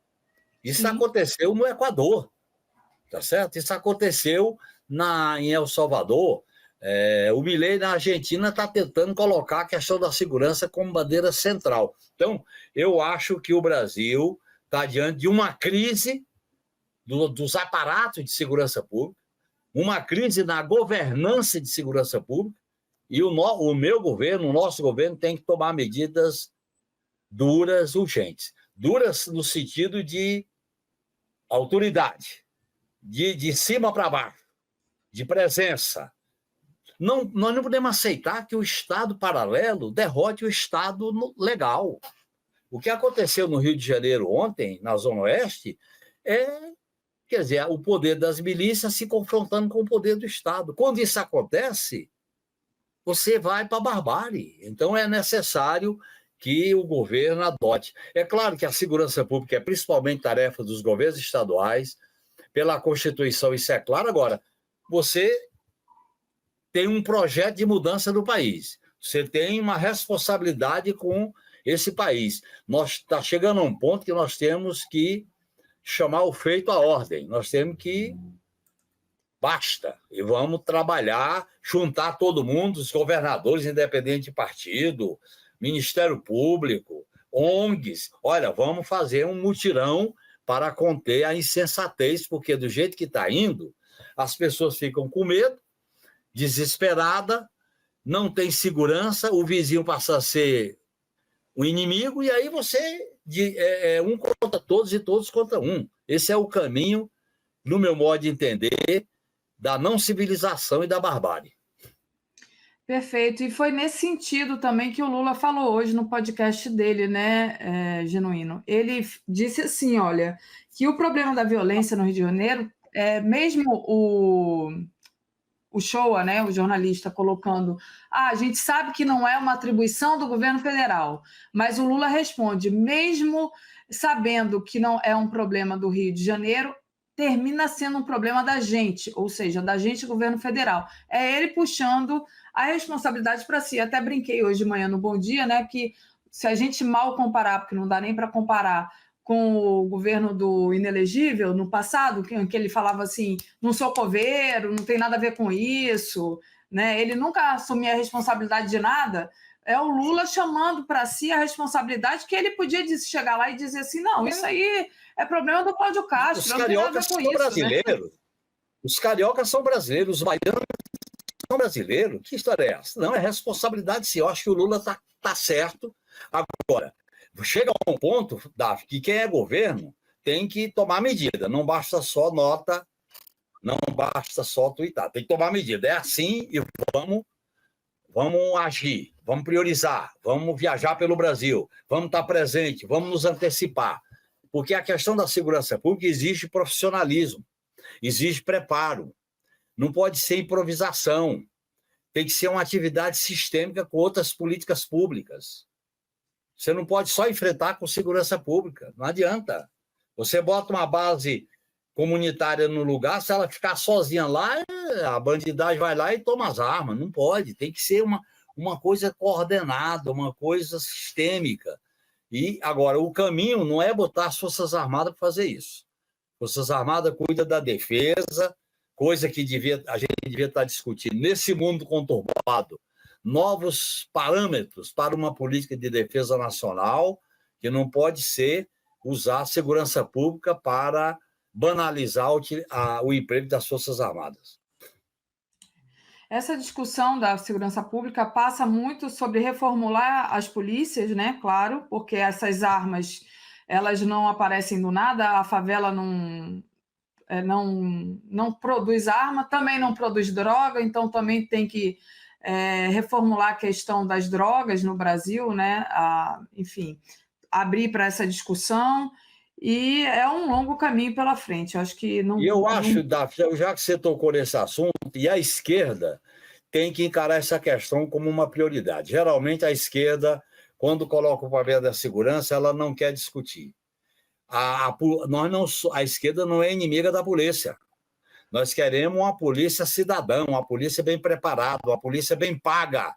Isso aconteceu no Equador, tá certo? Isso aconteceu em El Salvador. O Milei, na Argentina, está tentando colocar a questão da segurança como bandeira central. Então, eu acho que o Brasil está diante de uma crise dos aparatos de segurança pública, uma crise na governança de segurança pública, e o meu governo, o nosso governo, tem que tomar medidas duras, urgentes. Duras no sentido de autoridade, de cima para baixo, de presença. Nós não podemos aceitar que o Estado paralelo derrote o Estado legal. O que aconteceu no Rio de Janeiro ontem, na Zona Oeste, quer dizer, o poder das milícias se confrontando com o poder do Estado. Quando isso acontece, você vai para a barbárie. Então, é necessário que o governo adote. É claro que a segurança pública é principalmente tarefa dos governos estaduais, pela Constituição, isso é claro. Agora, você tem um projeto de mudança do país, você tem uma responsabilidade com esse país. Está chegando a um ponto que nós temos que chamar o feito à ordem, nós temos que basta, e vamos trabalhar, juntar todo mundo, os governadores, independente de partido, Ministério Público, ONGs. Olha, vamos fazer um mutirão para conter a insensatez, porque do jeito que está indo, as pessoas ficam com medo, desesperada, não tem segurança, o vizinho passa a ser o inimigo, e aí você um contra todos e todos contra um. Esse é o caminho, no meu modo de entender, da não civilização e da barbárie. Perfeito. E foi nesse sentido também que o Lula falou hoje no podcast dele, né, Genuíno? Ele disse assim, olha, que o problema da violência no Rio de Janeiro, mesmo Uchoa, né, o jornalista, colocando: a gente sabe que não é uma atribuição do governo federal, mas o Lula responde: mesmo sabendo que não é um problema do Rio de Janeiro, termina sendo um problema da gente, ou seja, da gente, governo federal. É ele puxando a responsabilidade para si. Até brinquei hoje de manhã no Bom Dia, né, que se a gente mal comparar, porque não dá nem para comparar com o governo do inelegível no passado, que ele falava assim: não sou coveiro, não tem nada a ver com isso, né? Ele nunca assumia a responsabilidade de nada. É o Lula chamando para si a responsabilidade, que ele podia chegar lá e dizer assim: não, isso aí é problema do Cláudio Castro. Os cariocas são brasileiros. Né? Os cariocas são brasileiros, os baianos são brasileiros. Que história é essa? Não, é responsabilidade sim. Eu acho que o Lula tá certo. Agora, chega a um ponto, Davi, que quem é governo tem que tomar medida. Não basta só nota, não basta só tuitar. Tem que tomar medida. É assim e vamos agir, vamos priorizar, vamos viajar pelo Brasil, vamos estar presente, vamos nos antecipar. Porque a questão da segurança pública exige profissionalismo, exige preparo. Não pode ser improvisação. Tem que ser uma atividade sistêmica com outras políticas públicas. Você não pode só enfrentar com segurança pública. Não adianta. Você bota uma base comunitária no lugar, se ela ficar sozinha lá, a bandidagem vai lá e toma as armas. Não pode. Tem que ser uma coisa coordenada, uma coisa sistêmica. E, agora, o caminho não é botar as Forças Armadas para fazer isso. Forças Armadas cuidam da defesa, coisa que a gente devia estar discutindo. Nesse mundo conturbado, novos parâmetros para uma política de defesa nacional, que não pode ser usar a segurança pública para banalizar o emprego das Forças Armadas. Essa discussão da segurança pública passa muito sobre reformular as polícias, né? Claro, porque essas armas, elas não aparecem do nada, a favela não produz arma, também não produz droga, então também tem que reformular a questão das drogas no Brasil, né? Enfim, abrir para essa discussão, e é um longo caminho pela frente. Eu acho que não. E eu acho, Davi, já que você tocou nesse assunto, e a esquerda tem que encarar essa questão como uma prioridade. Geralmente a esquerda, quando coloca o papel da segurança, ela não quer discutir. A esquerda não é inimiga da polícia. Nós queremos uma polícia cidadã, uma polícia bem preparada, uma polícia bem paga,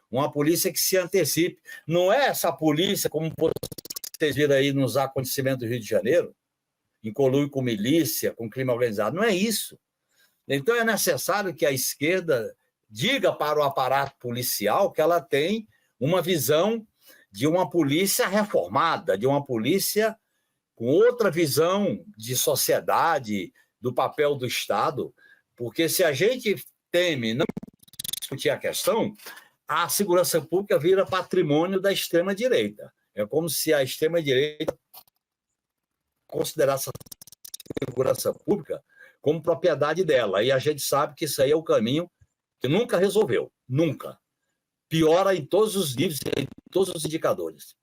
uma polícia que se antecipe. Não é essa polícia, como vocês viram aí nos acontecimentos do Rio de Janeiro, em conluio com milícia, com crime organizado. Não é isso. Então é necessário que a esquerda diga para o aparato policial que ela tem uma visão de uma polícia reformada, de uma polícia com outra visão de sociedade, do papel do Estado, porque se a gente teme não discutir a questão, a segurança pública vira patrimônio da extrema-direita. É como se a extrema-direita considerasse a segurança pública como propriedade dela, e a gente sabe que isso aí é o caminho que nunca resolveu, nunca. Piora em todos os níveis, em todos os indicadores.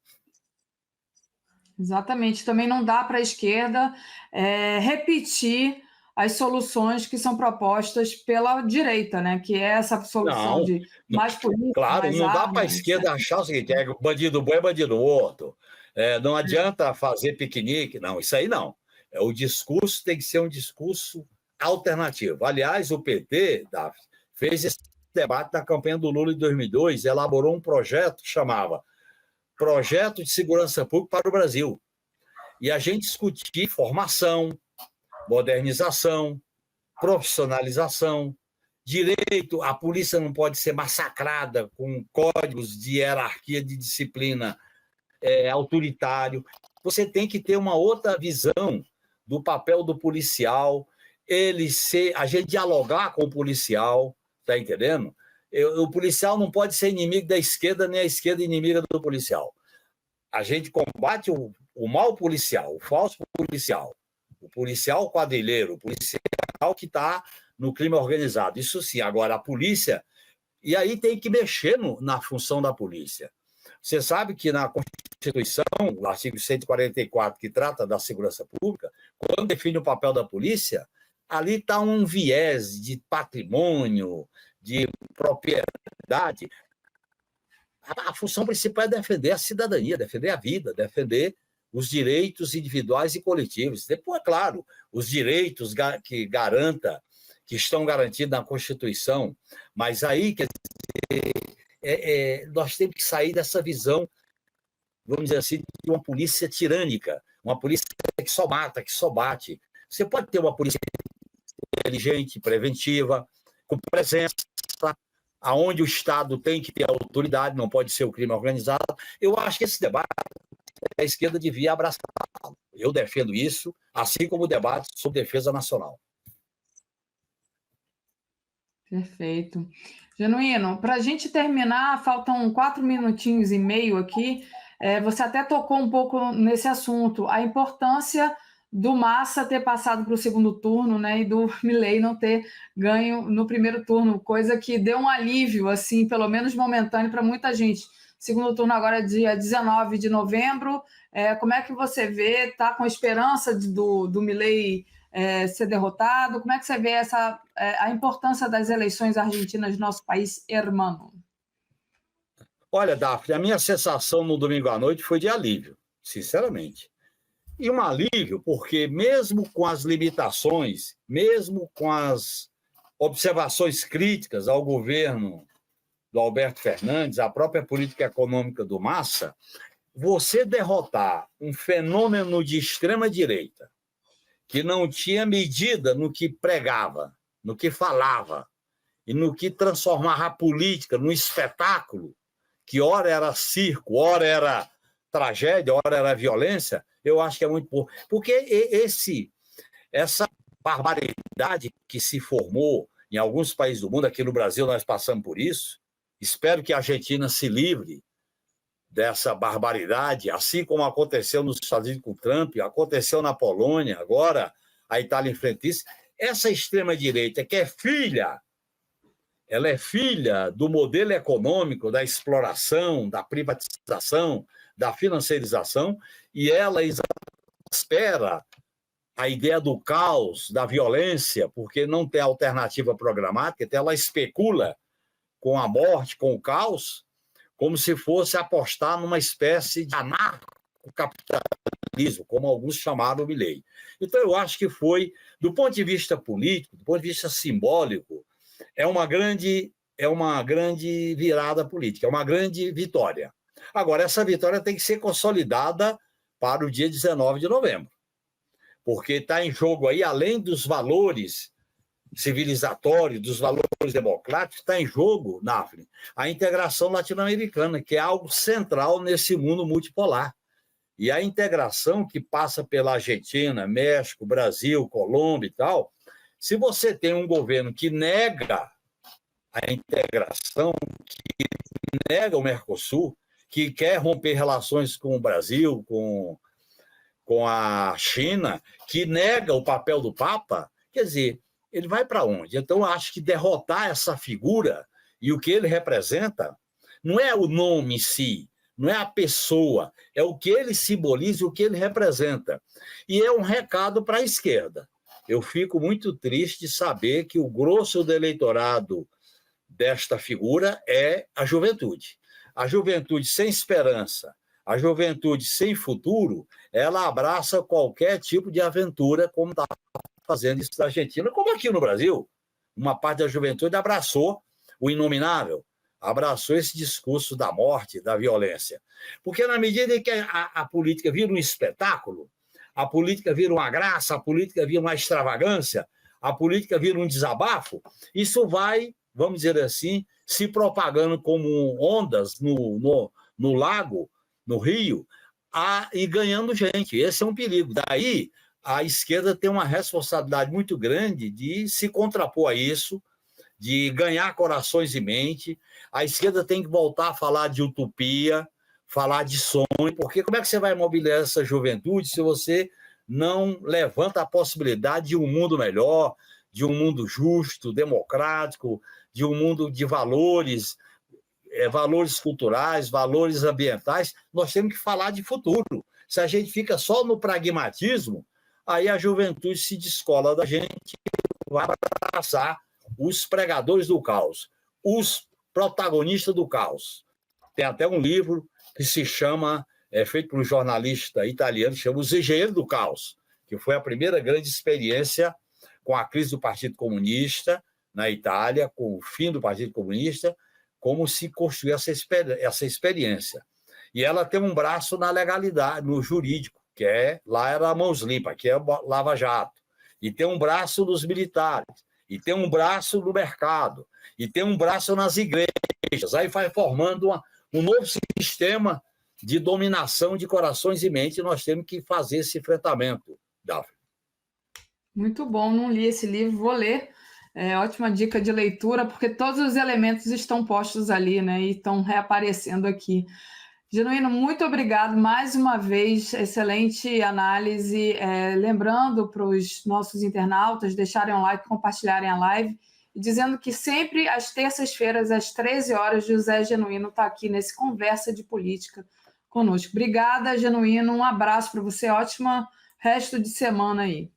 Exatamente. Também não dá para a esquerda repetir as soluções que são propostas pela direita, né? Que é essa solução de mais polícia, claro, mais não armas, dá para a esquerda achar o seguinte: é bandido bom é bandido morto, não adianta fazer piquenique, não, isso aí não. O discurso tem que ser um discurso alternativo. Aliás, o PT, Davi, fez esse debate na campanha do Lula em 2002, elaborou um projeto que chamava Projeto de Segurança Pública para o Brasil. E a gente discutia formação, modernização, profissionalização, direito. A polícia não pode ser massacrada com códigos de hierarquia de disciplina autoritário. Você tem que ter uma outra visão do papel do policial, a gente dialogar com o policial, tá entendendo? O policial não pode ser inimigo da esquerda, nem a esquerda inimiga do policial. A gente combate o mal policial, o falso policial, o policial quadrilheiro, o policial que está no crime organizado. Isso sim. Agora, a polícia... E aí tem que mexer na função da polícia. Você sabe que na Constituição, o artigo 144, que trata da segurança pública, quando define o papel da polícia, ali está um viés de patrimônio, de propriedade. A função principal é defender a cidadania, defender a vida, defender os direitos individuais e coletivos. Depois, é claro, os direitos que garanta, que estão garantidos na Constituição, mas aí, quer dizer, nós temos que sair dessa visão, vamos dizer assim, de uma polícia tirânica, uma polícia que só mata, que só bate. Você pode ter uma polícia inteligente, preventiva, com presença, aonde o Estado tem que ter autoridade, não pode ser o crime organizado. Eu acho que esse debate a esquerda devia abraçar. Eu defendo isso, assim como o debate sobre defesa nacional. Perfeito. Genuíno, para a gente terminar, faltam 4 minutinhos e meio aqui. Você até tocou um pouco nesse assunto, a importância do Massa ter passado para o segundo turno, né, e do Milei não ter ganho no primeiro turno, coisa que deu um alívio, assim, pelo menos momentâneo, para muita gente. Segundo turno agora é dia 19 de novembro. Como é que você vê? Está com esperança do Milei ser derrotado? Como é que você vê a importância das eleições argentinas no nosso país, hermano? Olha, Daphne, a minha sensação no domingo à noite foi de alívio, sinceramente. E um alívio porque, mesmo com as limitações, mesmo com as observações críticas ao governo do Alberto Fernandes, à própria política econômica do Massa, você derrotar um fenômeno de extrema-direita que não tinha medida no que pregava, no que falava, e no que transformava a política num espetáculo, que ora era circo, ora era tragédia, ora era violência, eu acho que é muito pouco. Porque essa barbaridade que se formou em alguns países do mundo, aqui no Brasil nós passamos por isso, espero que a Argentina se livre dessa barbaridade, assim como aconteceu nos Estados Unidos com o Trump, aconteceu na Polônia, agora a Itália enfrenta isso. Essa extrema-direita, que ela é filha do modelo econômico, da exploração, da privatização, da financiarização, e ela espera a ideia do caos, da violência, porque não tem alternativa programática, então ela especula com a morte, com o caos, como se fosse apostar numa espécie de anarcocapitalismo, como alguns chamaram o Milei. Então, eu acho que foi, do ponto de vista político, do ponto de vista simbólico, é uma grande virada política, é uma grande vitória. Agora, essa vitória tem que ser consolidada para o dia 19 de novembro, porque está em jogo aí, além dos valores civilizatórios, dos valores democráticos, está em jogo, Daphne, a integração latino-americana, que é algo central nesse mundo multipolar. E a integração que passa pela Argentina, México, Brasil, Colômbia e tal, se você tem um governo que nega a integração, que nega o Mercosul, que quer romper relações com o Brasil, com a China, que nega o papel do Papa, quer dizer, ele vai para onde? Então, eu acho que derrotar essa figura e o que ele representa não é o nome em si, não é a pessoa, é o que ele simboliza e o que ele representa. E é um recado para a esquerda. Eu fico muito triste de saber que o grosso do eleitorado desta figura é a juventude. A juventude sem esperança, a juventude sem futuro, ela abraça qualquer tipo de aventura, como está fazendo isso na Argentina, como aqui no Brasil. Uma parte da juventude abraçou o inominável, abraçou esse discurso da morte, da violência. Porque na medida em que a política vira um espetáculo, a política vira uma graça, a política vira uma extravagância, a política vira um desabafo, isso vai, vamos dizer assim, se propagando como ondas no lago, no rio, e ganhando gente. Esse é um perigo. Daí, a esquerda tem uma responsabilidade muito grande de se contrapor a isso, de ganhar corações e mente. A esquerda tem que voltar a falar de utopia, falar de sonho, porque como é que você vai mobilizar essa juventude se você não levanta a possibilidade de um mundo melhor, de um mundo justo, democrático, de um mundo de valores, valores culturais, valores ambientais? Nós temos que falar de futuro. Se a gente fica só no pragmatismo, aí a juventude se descola da gente vai abraçar os pregadores do caos, os protagonistas do caos. Tem até um livro que se chama, feito por um jornalista italiano, chama Os Engenheiros do Caos, que foi a primeira grande experiência com a crise do Partido Comunista na Itália, com o fim do Partido Comunista, como se construiu essa experiência. E ela tem um braço na legalidade, no jurídico, que lá era a mãos limpas, aqui é Lava Jato. E tem um braço nos militares, e tem um braço no mercado, e tem um braço nas igrejas. Aí vai formando um novo sistema de dominação de corações e mentes, e nós temos que fazer esse enfrentamento, Daphne. Muito bom, não li esse livro, vou ler. Ótima dica de leitura, porque todos os elementos estão postos ali, né? E estão reaparecendo aqui. Genuíno, muito obrigado mais uma vez, excelente análise. Lembrando para os nossos internautas deixarem um like, compartilharem a live, e dizendo que sempre às terças-feiras, às 13 horas, José Genuíno está aqui nesse Conversa de Política conosco. Obrigada, Genuíno, um abraço para você, ótimo resto de semana aí.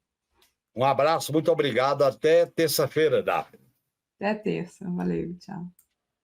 Um abraço, muito obrigado. Até terça-feira, Daphne. Até terça. Valeu, tchau.